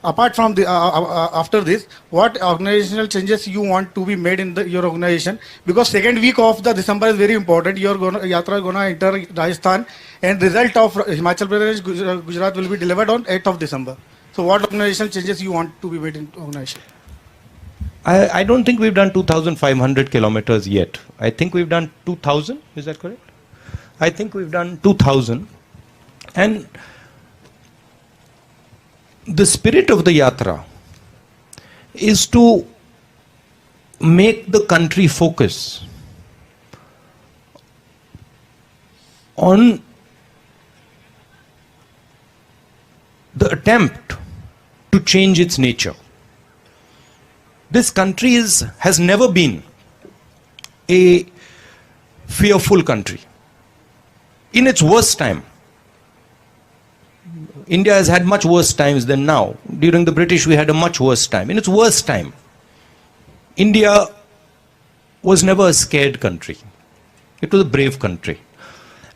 apart from the after this, what organizational changes you want to be made in your organization? Because second week of the December is very important. Your yatra gonna enter Rajasthan, and result of Himachal Pradesh, Gujarat will be delivered on 8th of December. So what organizational changes you want to be made in organization? I don't think we've done 2,500 kilometers yet. I think we've done 2,000. Is that correct? I think we've done 2,000. And the spirit of the yatra is to make the country focus on the attempt to change its nature. This country has never been a fearful country. In its worst time, India has had much worse times than now. During the British, we had a much worse time. In its worst time, India was never a scared country. It was a brave country.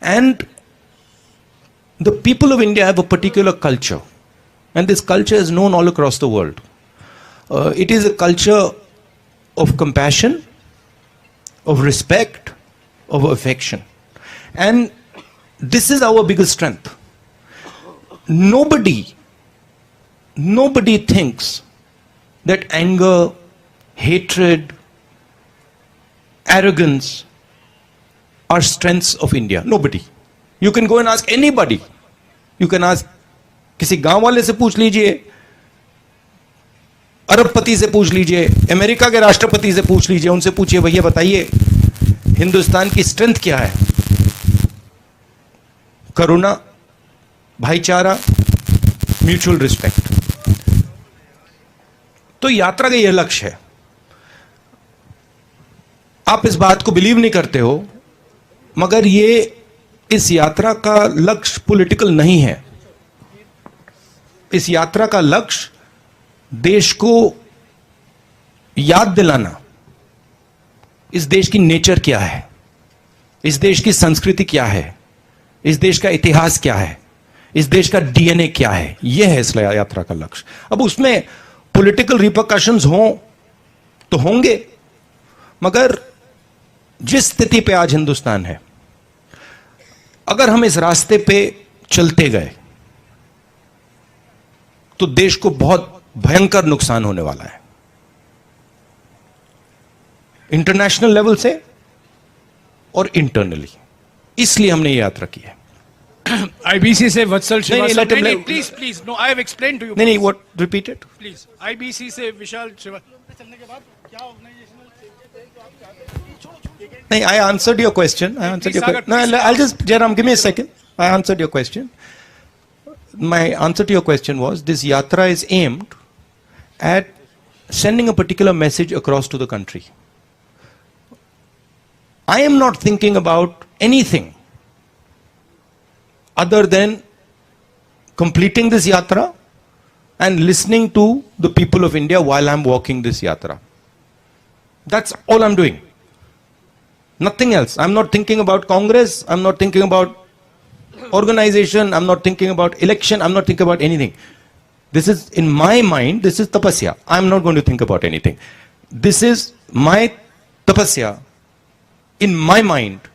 And the people of India have a particular culture. And this culture is known all across the world. It is a culture of compassion, of respect, of affection. And this is our biggest strength. Nobody thinks that anger, hatred, arrogance are strengths of India. Nobody. You can go and ask anybody. You can ask किसी गांव वाले से पूछ लीजिए, अरबपति से पूछ लीजिए, अमेरिका के राष्ट्रपति से पूछ लीजिए, उनसे पूछिए भैया बताइए हिंदुस्तान की स्ट्रेंथ क्या है? करुणा, भाईचारा, म्यूचुअल रिस्पेक्ट। तो यात्रा का यह लक्ष्य है। आप इस बात को बिलीव नहीं करते हो, मगर ये इस यात्रा का लक्ष्य पॉलिटिकल नहीं है। इस यात्रा का लक्ष्य देश को याद दिलाना, इस देश की नेचर क्या है, इस देश की संस्कृति क्या है, इस देश का इतिहास क्या है, इस देश का डीएनए क्या है, यह है इस यात्रा का लक्ष्य। अब उसमें पॉलिटिकल रिपरकशंस हों तो होंगे, मगर जिस स्थिति पे आज हिंदुस्तान है, अगर हम इस रास्ते पे चलते गए तो देश को बहुत भयंकर नुकसान होने वाला है, इंटरनेशनल लेवल से और इंटरनली। इसलिए हमने ये यात्रा की है। आईबीसी से वत्सल श्रीवास्तव, नहीं, please please, no, I have explain to you. नहीं, what, repeat it please. IBC से विशाल श्रीवास्तव चलने के बाद क्या ऑर्गेनाइजेशनल नहीं, I answered your question. I answered your question. No, I'll just, Jairam, give me a second. I answered your question. My answer to your question was, this yatra is aimed at sending a particular message across to the country. I am not thinking about anything other than completing this yatra and listening to the people of India while I'm walking this yatra. That's all I'm doing. Nothing else. I'm not thinking about Congress. I'm not thinking about organization. I'm not thinking about election. I'm not thinking about anything. This is, in my mind, this is tapasya. I'm not going to think about anything. This is my tapasya in my mind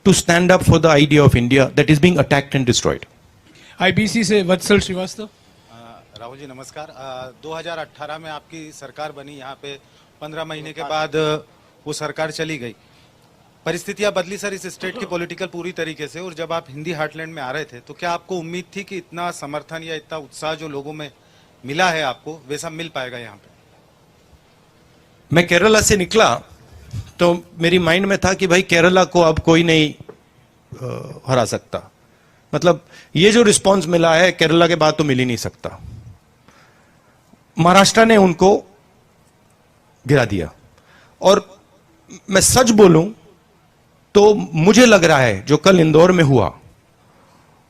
to stand up for the idea of India that is being attacked and destroyed. IBC से वत्सल श्रीवास्तव। राहुल जी नमस्कार। 2018 में आपकी सरकार बनी, यहाँ पे 15 महीने के बाद वो सरकार चली गई। परिस्थितियां बदली सर इस स्टेट की पॉलिटिकल पूरी तरीके से, और जब आप हिंदी हार्टलैंड में आ रहे थे तो क्या आपको उम्मीद थी कि इतना समर्थन या इतना उत्साह जो लोगों में मिला है आपको, वैसा मिल पाएगा यहाँ पे? मैं केरला से निकला तो मेरी माइंड में था कि भाई केरला को अब कोई नहीं हरा सकता। मतलब ये जो रिस्पांस मिला है केरला के बाद तो मिल ही नहीं सकता। महाराष्ट्र ने उनको गिरा दिया, और मैं सच बोलूं तो मुझे लग रहा है जो कल इंदौर में हुआ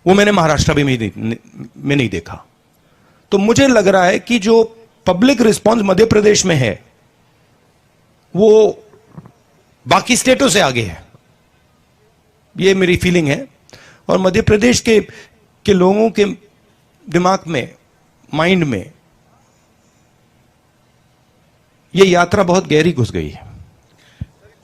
वो मैंने महाराष्ट्र में नहीं देखा। तो मुझे लग रहा है कि जो पब्लिक रिस्पांस मध्य प्रदेश में है वो बाकी स्टेटों से आगे है, ये मेरी फीलिंग है। और मध्य प्रदेश के लोगों के दिमाग में, माइंड में ये यात्रा बहुत गहरी घुस गई है।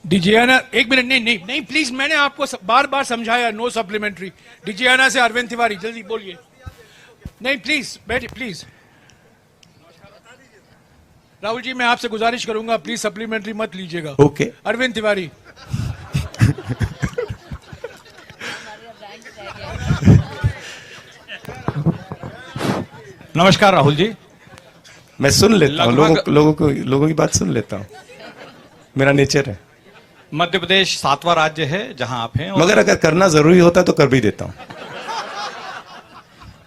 डिजियाना, एक मिनट, नहीं प्लीज, मैंने आपको बार बार समझाया, नो सप्लीमेंट्री। डिजियाना से अरविंद तिवारी, जल्दी बोलिए। नहीं प्लीज बैठिए, प्लीज। राहुल जी मैं आपसे गुजारिश करूंगा, प्लीज सप्लीमेंट्री मत लीजिएगा। ओके। अरविंद तिवारी। नमस्कार राहुल जी। मैं सुन लेता हूं, लोगों की बात सुन लेता हूं, मेरा नेचर है। मध्य प्रदेश 7वां राज्य है जहां आप हैं, मगर अगर करना जरूरी होता तो कर भी देता हूं।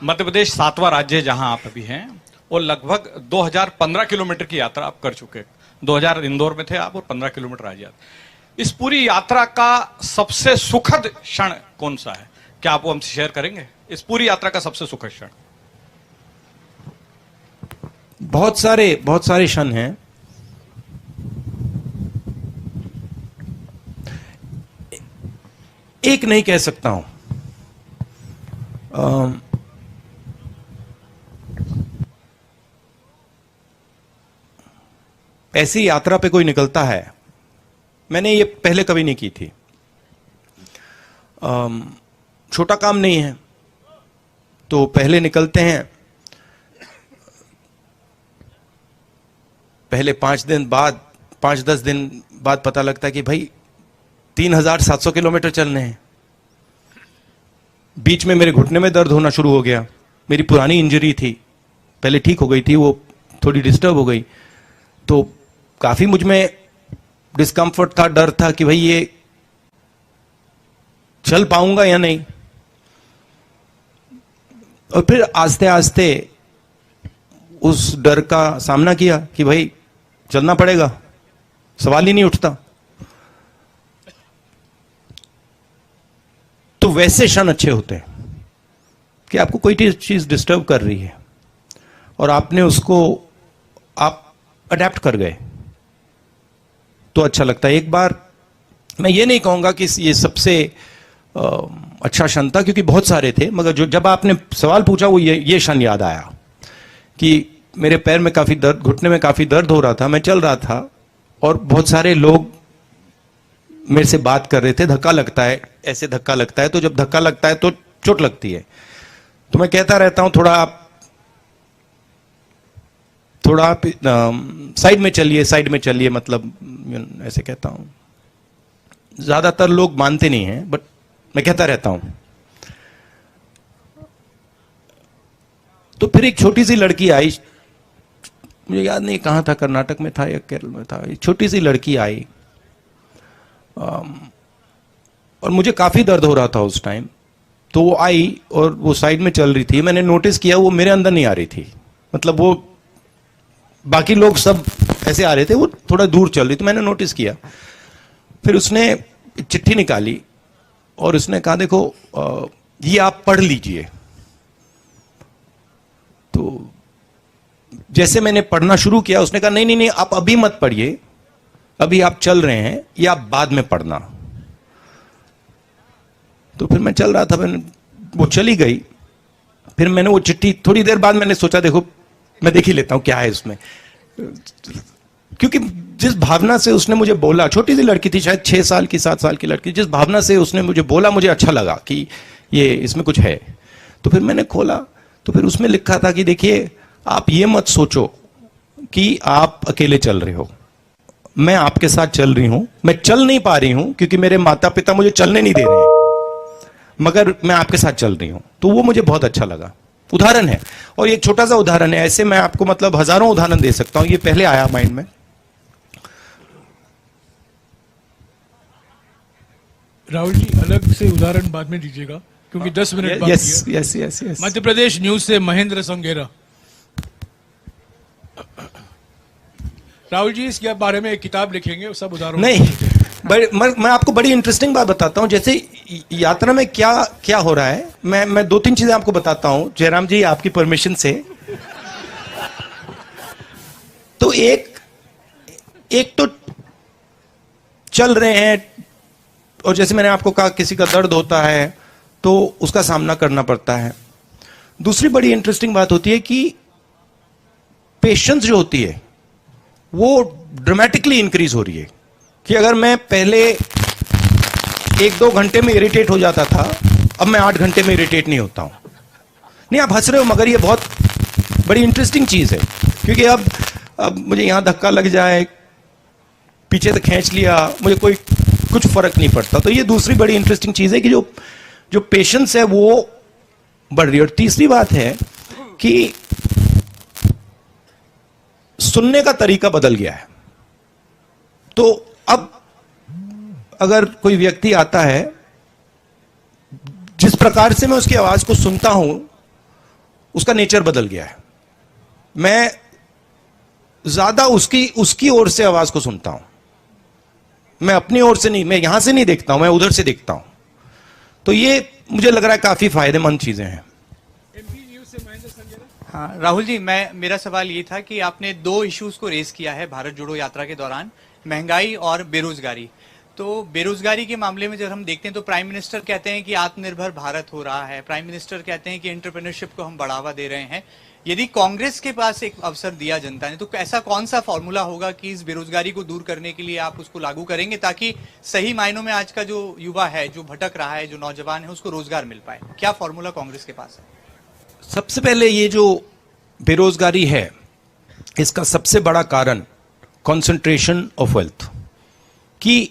मध्य प्रदेश 7वां राज्य है जहां आप अभी हैं, और लगभग 2015 किलोमीटर की यात्रा आप कर चुके। 2000 इंदौर में थे आप, और 15 किलोमीटर आज यात्रा। इस पूरी यात्रा का सबसे सुखद क्षण कौन सा है, क्या आप वो हमसे शेयर करेंगे? इस पूरी यात्रा का सबसे सुखद क्षण। बहुत सारे क्षण हैं। एक नहीं कह सकता हूं। ऐसी यात्रा पे कोई निकलता है, मैंने ये पहले कभी नहीं की थी। छोटा काम नहीं है, तो पहले निकलते हैं, पहले 5-10 दिन बाद पता लगता है कि भाई 3700 किलोमीटर चलने हैं। बीच में मेरे घुटने में दर्द होना शुरू हो गया। मेरी पुरानी इंजरी थी, पहले ठीक हो गई थी, वो थोड़ी डिस्टर्ब हो गई, तो काफी मुझ में डिस्कम्फर्ट था, डर था कि भाई ये चल पाऊंगा या नहीं। और फिर आस्ते आस्ते उस डर का सामना किया कि भाई चलना पड़ेगा, सवाल ही नहीं उठता। तो वैसे क्षण अच्छे होते हैं कि आपको कोई चीज डिस्टर्ब कर रही है और आपने उसको आप अडेप्ट कर गए, तो अच्छा लगता है। एक बार मैं ये नहीं कहूंगा कि ये सबसे अच्छा क्षण था, क्योंकि बहुत सारे थे, मगर जब आपने सवाल पूछा वो ये क्षण याद आया कि मेरे पैर में काफी दर्द, घुटने में काफी दर्द हो रहा था, मैं चल रहा था और बहुत सारे लोग मेरे से बात कर रहे थे। धक्का लगता है, ऐसे धक्का लगता है, तो जब धक्का लगता है तो चोट लगती है। तो मैं कहता रहता हूं थोड़ा आप साइड में चलिए, मतलब ऐसे कहता हूं। ज्यादातर लोग मानते नहीं हैं, बट मैं कहता रहता हूं। तो फिर एक छोटी सी लड़की आई, मुझे याद नहीं कहाँ था, कर्नाटक में था या केरल में था, एक छोटी सी लड़की आई और मुझे काफ़ी दर्द हो रहा था उस टाइम। तो वो आई और वो साइड में चल रही थी, मैंने नोटिस किया वो मेरे अंदर नहीं आ रही थी, मतलब वो बाकी लोग सब ऐसे आ रहे थे, वो थोड़ा दूर चल रही थी, मैंने नोटिस किया। फिर उसने चिट्ठी निकाली और उसने कहा देखो ये आप पढ़ लीजिए। तो जैसे मैंने पढ़ना शुरू किया उसने कहा नहीं नहीं नहीं आप अभी मत पढ़िए, अभी आप चल रहे हैं, ये आप बाद में पढ़ना। तो फिर मैं चल रहा था, मैंने वो चली गई, फिर मैंने वो चिट्ठी थोड़ी देर बाद मैंने सोचा देखो मैं देख ही लेता हूं क्या है इसमें, क्योंकि जिस भावना से उसने मुझे बोला, छोटी सी लड़की थी शायद 6 साल की 7 साल की लड़की, जिस भावना से उसने मुझे बोला मुझे अच्छा लगा कि ये इसमें कुछ है। तो फिर मैंने खोला तो फिर उसमें लिखा था कि देखिए आप ये मत सोचो कि आप अकेले चल रहे हो, मैं आपके साथ चल रही हूं, मैं चल नहीं पा रही हूं क्योंकि मेरे माता पिता मुझे चलने नहीं दे रहे हैं, मगर मैं आपके साथ चल रही हूं। तो वो मुझे बहुत अच्छा लगा। उदाहरण है, और ये छोटा सा उदाहरण है, ऐसे मैं आपको मतलब हजारों उदाहरण दे सकता हूं, ये पहले आया माइंड में। राहुल जी अलग से उदाहरण बाद में दीजिएगा क्योंकि 10 मिनट बाकी है। Yes yes yes. Madhya Pradesh news से महेंद्र संगेरा। राहुल जी इसके बारे में एक किताब लिखेंगे, सब उदाहरण नहीं, मैं आपको बड़ी इंटरेस्टिंग बात बताता हूं, जैसे यात्रा में क्या क्या हो रहा है। मैं 2-3 चीजें आपको बताता हूं जयराम जी आपकी परमिशन से। तो एक तो चल रहे हैं और जैसे मैंने आपको कहा किसी का दर्द होता है तो उसका सामना करना पड़ता है। दूसरी बड़ी इंटरेस्टिंग बात होती है कि पेशेंस जो होती है वो ड्रामेटिकली इंक्रीज हो रही है, कि अगर मैं पहले 1-2 घंटे में इरिटेट हो जाता था, अब मैं 8 घंटे में इरिटेट नहीं होता हूं। नहीं आप हंस रहे हो मगर ये बहुत बड़ी इंटरेस्टिंग चीज है, क्योंकि अब मुझे यहां धक्का लग जाए, पीछे से खींच लिया, मुझे कोई कुछ फर्क नहीं पड़ता। तो ये दूसरी बड़ी इंटरेस्टिंग चीज है कि जो पेशेंस है वो बढ़ रही है। और तीसरी बात है कि सुनने का तरीका बदल गया है। तो अब अगर कोई व्यक्ति आता है, जिस प्रकार से मैं उसकी आवाज को सुनता हूं उसका नेचर बदल गया है। मैं ज्यादा उसकी ओर से आवाज को सुनता हूं, मैं अपनी ओर से नहीं, मैं यहां से नहीं देखता हूं, मैं उधर से देखता हूं। तो ये मुझे लग रहा है काफी फायदेमंद चीजें हैं। हाँ राहुल जी, मेरा सवाल ये था कि आपने 2 इश्यूज को रेज किया है भारत जोड़ो यात्रा के दौरान, महंगाई और बेरोजगारी। तो बेरोजगारी के मामले में जब हम देखते हैं तो प्राइम मिनिस्टर कहते हैं कि आत्मनिर्भर भारत हो रहा है, प्राइम मिनिस्टर कहते हैं कि एंटरप्रेन्योरशिप को हम बढ़ावा दे रहे हैं। यदि कांग्रेस के पास एक अवसर दिया जनता ने तो ऐसा कौन सा फॉर्मूला होगा कि इस बेरोजगारी को दूर करने के लिए आप उसको लागू करेंगे ताकि सही मायनों में आज का जो युवा है, जो भटक रहा है, जो नौजवान है, उसको रोजगार मिल पाए? क्या फॉर्मूला कांग्रेस के पास है? सबसे पहले ये जो बेरोजगारी है इसका सबसे बड़ा कारण कंसंट्रेशन ऑफ वेल्थ, कि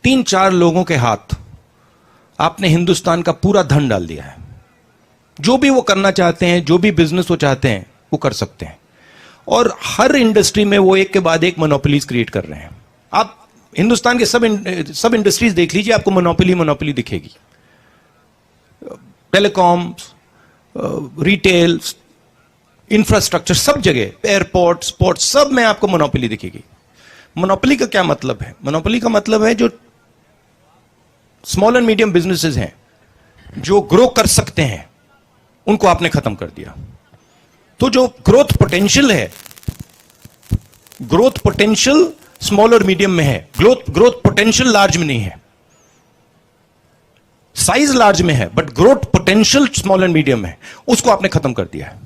3-4 लोगों के हाथ आपने हिंदुस्तान का पूरा धन डाल दिया है। जो भी वो करना चाहते हैं, जो भी बिजनेस वो चाहते हैं वो कर सकते हैं, और हर इंडस्ट्री में वो एक के बाद एक मोनोपोलीज क्रिएट कर रहे हैं। आप हिंदुस्तान के सब इंडस्ट्रीज देख लीजिए, आपको मोनोपोली दिखेगी। टेलीकॉम, रिटेल, इंफ्रास्ट्रक्चर, सब जगह, एयरपोर्ट, स्पोर्ट्स, सब में आपको मोनोपोली दिखेगी। मोनोपोली का क्या मतलब है? मोनोपोली का मतलब है जो स्मॉल एंड मीडियम बिजनेसेस हैं जो ग्रो कर सकते हैं उनको आपने खत्म कर दिया। तो जो ग्रोथ पोटेंशियल है, ग्रोथ पोटेंशियल स्मॉल और मीडियम में है, ग्रोथ पोटेंशियल लार्ज में नहीं है। साइज लार्ज में है but growth potential small and medium है, उसको आपने खत्म कर दिया है।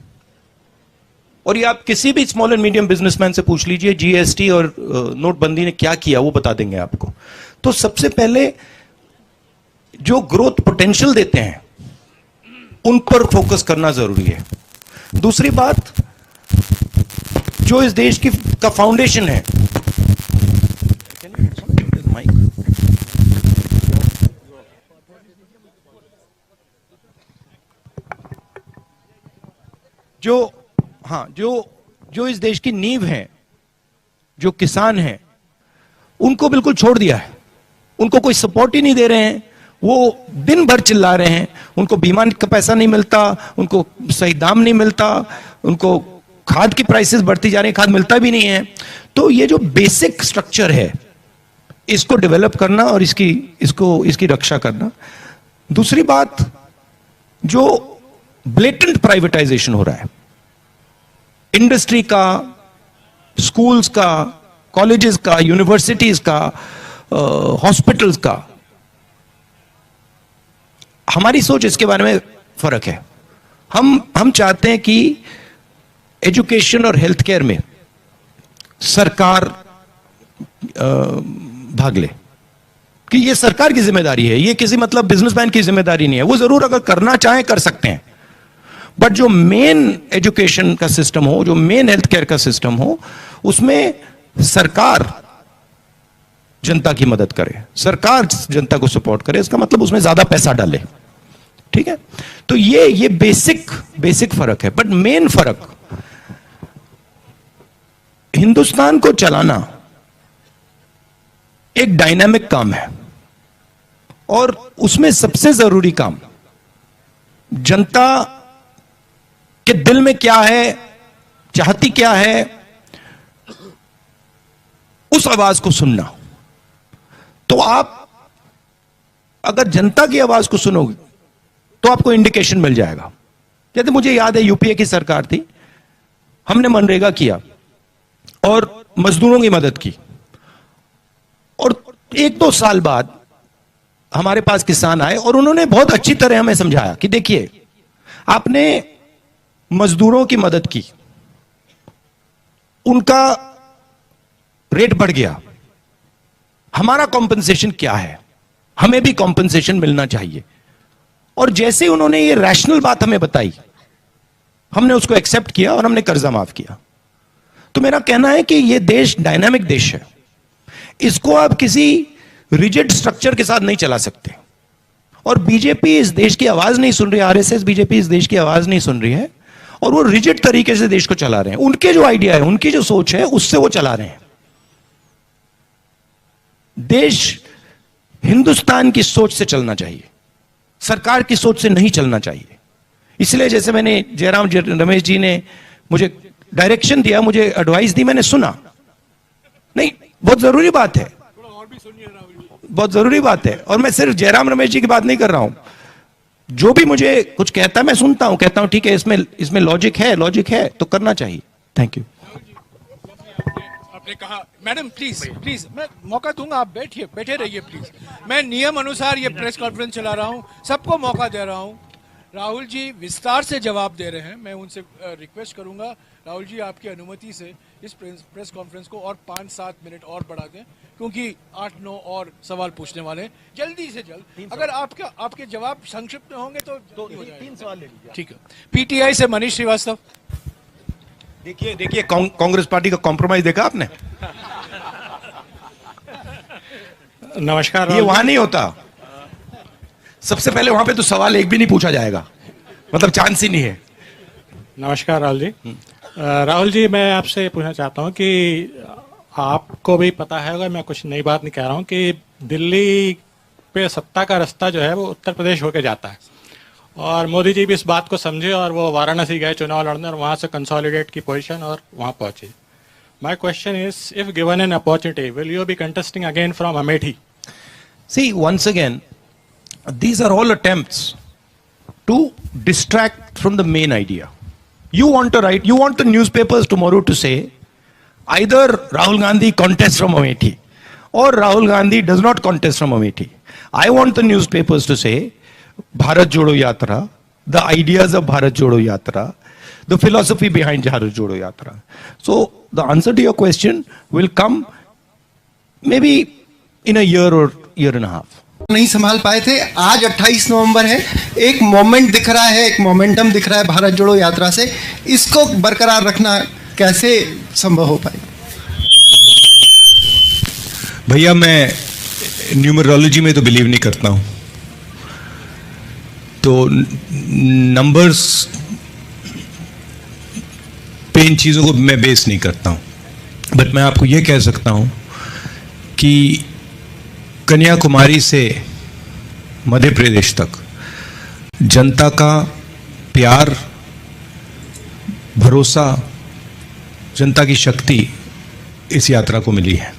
और ये आप किसी भी स्मॉल एंड मीडियम बिजनेसमैन से पूछ लीजिए, जीएसटी और नोटबंदी ने क्या किया वो बता देंगे आपको। तो सबसे पहले जो ग्रोथ पोटेंशियल देते हैं उन पर फोकस करना जरूरी है। दूसरी बात, जो इस देश का फाउंडेशन है, जो इस देश की नींव है, जो किसान हैं, उनको बिल्कुल छोड़ दिया है। उनको कोई सपोर्ट ही नहीं दे रहे हैं। वो दिन भर चिल्ला रहे हैं, उनको बीमा का पैसा नहीं मिलता, उनको सही दाम नहीं मिलता, उनको खाद की प्राइसेस बढ़ती जा रही है, खाद मिलता भी नहीं है। तो ये जो बेसिक स्ट्रक्चर है, इसको डेवलप करना और इसकी रक्षा करना। दूसरी बात, जो ब्लेटेंट प्राइवेटाइजेशन हो रहा है इंडस्ट्री का, स्कूल्स का, कॉलेजेस का, यूनिवर्सिटीज का, हॉस्पिटल्स का, हमारी सोच इसके बारे में फर्क है। हम चाहते हैं कि एजुकेशन और हेल्थ केयर में सरकार भाग ले, कि ये सरकार की जिम्मेदारी है, ये किसी मतलब बिजनेसमैन की जिम्मेदारी नहीं है। वो जरूर अगर करना चाहे कर सकते हैं, बट जो मेन एजुकेशन का सिस्टम हो, जो मेन हेल्थ केयर का सिस्टम हो, उसमें सरकार जनता की मदद करे, सरकार जनता को सपोर्ट करे। इसका मतलब उसमें ज्यादा पैसा डाले, ठीक है। तो ये बेसिक फर्क है। बट मेन फर्क, हिंदुस्तान को चलाना एक डायनामिक काम है, और उसमें सबसे जरूरी काम जनता के दिल में क्या है, चाहती क्या है, उस आवाज को सुनना। तो आप अगर जनता की आवाज को सुनोगे तो आपको इंडिकेशन मिल जाएगा। जैसे मुझे याद है, यूपीए की सरकार थी, हमने मनरेगा किया और मजदूरों की मदद की, और 1-2 साल बाद हमारे पास किसान आए और उन्होंने बहुत अच्छी तरह हमें समझाया कि देखिए, आपने मजदूरों की मदद की, उनका रेट बढ़ गया, हमारा कॉम्पेंसेशन क्या है, हमें भी कॉम्पेंसेशन मिलना चाहिए। और जैसे उन्होंने ये रैशनल बात हमें बताई, हमने उसको एक्सेप्ट किया और हमने कर्जा माफ किया। तो मेरा कहना है कि ये देश डायनामिक देश है, इसको आप किसी रिजिड स्ट्रक्चर के साथ नहीं चला सकते। और बीजेपी इस देश की आवाज नहीं सुन रही, आरएसएस, बीजेपी इस देश की आवाज नहीं सुन रही है, और वो रिजिड तरीके से देश को चला रहे हैं। उनके जो आइडिया है, उनकी जो सोच है, उससे वो चला रहे हैं। देश हिंदुस्तान की सोच से चलना चाहिए, सरकार की सोच से नहीं चलना चाहिए। इसलिए जैसे मैंने जयराम रमेश जी ने मुझे डायरेक्शन दिया, मुझे एडवाइस दी, मैंने सुना। नहीं, बहुत जरूरी बात है, बहुत जरूरी बात है। और मैं सिर्फ जयराम रमेश जी की बात नहीं कर रहा हूं, जो भी मुझे कुछ कहता है मैं सुनता हूं, कहता हूं ठीक है, इसमें लॉजिक है तो करना चाहिए। Thank you. आपने कहा, मैडम प्लीज मैं मौका दूंगा, आप बैठे रहिए प्लीज। मैं नियम अनुसार ये प्रेस कॉन्फ्रेंस चला रहा हूं, सबको मौका दे रहा हूं। राहुल जी विस्तार से जवाब दे रहे हैं, मैं उनसे रिक्वेस्ट करूंगा, राहुल जी आपकी अनुमति से इस प्रेस कॉन्फ्रेंस को और 5-7 मिनट और बढ़ा दें, क्योंकि 8-9 और सवाल पूछने वाले हैं। जल्दी से जल्द, अगर आपके जवाब संक्षिप्त में होंगे तो 3 सवाल ले लीजिए। ठीक है। पीटीआई से मनीष श्रीवास्तव। देखिए कांग्रेस पार्टी का कॉम्प्रोमाइज देखा आपने? नमस्कार। ये वहां नहीं होता। सबसे पहले वहां पे तो सवाल एक भी नहीं पूछा जाएगा, मतलब चांस ही नहीं है। नमस्कार राहुल जी। राहुल जी, मैं आपसे पूछना चाहता हूं कि आपको भी पता है, मैं कुछ नई बात नहीं कह रहा हूं, कि दिल्ली पे सत्ता का रास्ता जो है वो उत्तर प्रदेश होके जाता है, और मोदी जी भी इस बात को समझे और वो वाराणसी गए चुनाव लड़ने और वहां से कंसोलिडेट की पोजीशन और वहां पहुंचे। My question is, if given an opportunity, will you be contesting again from Amethi? See, once again, these are all attempts to distract from the main idea. You want the newspapers tomorrow to say either Rahul Gandhi contests from Amethi or Rahul Gandhi does not contest from Amethi. I want the newspapers to say Bharat Jodo Yatra, the ideas of Bharat Jodo Yatra, the philosophy behind Bharat Jodo Yatra. So the answer to your question will come maybe in a year or year and a half. नहीं संभाल पाए थे। आज 28 नवंबर है, एक moment दिख रहा है, एक मोमेंटम दिख रहा है भारत जोड़ो यात्रा से, इसको बरकरार रखना कैसे संभव हो पाए? भैया, मैं न्यूमरोलॉजी में तो बिलीव नहीं करता हूं, तो नंबर्स पे इन चीज़ों को मैं बेस नहीं करता हूँ, बट मैं आपको ये कह सकता हूँ कि कन्याकुमारी से मध्य प्रदेश तक जनता का प्यार, भरोसा, जनता की शक्ति इस यात्रा को मिली है।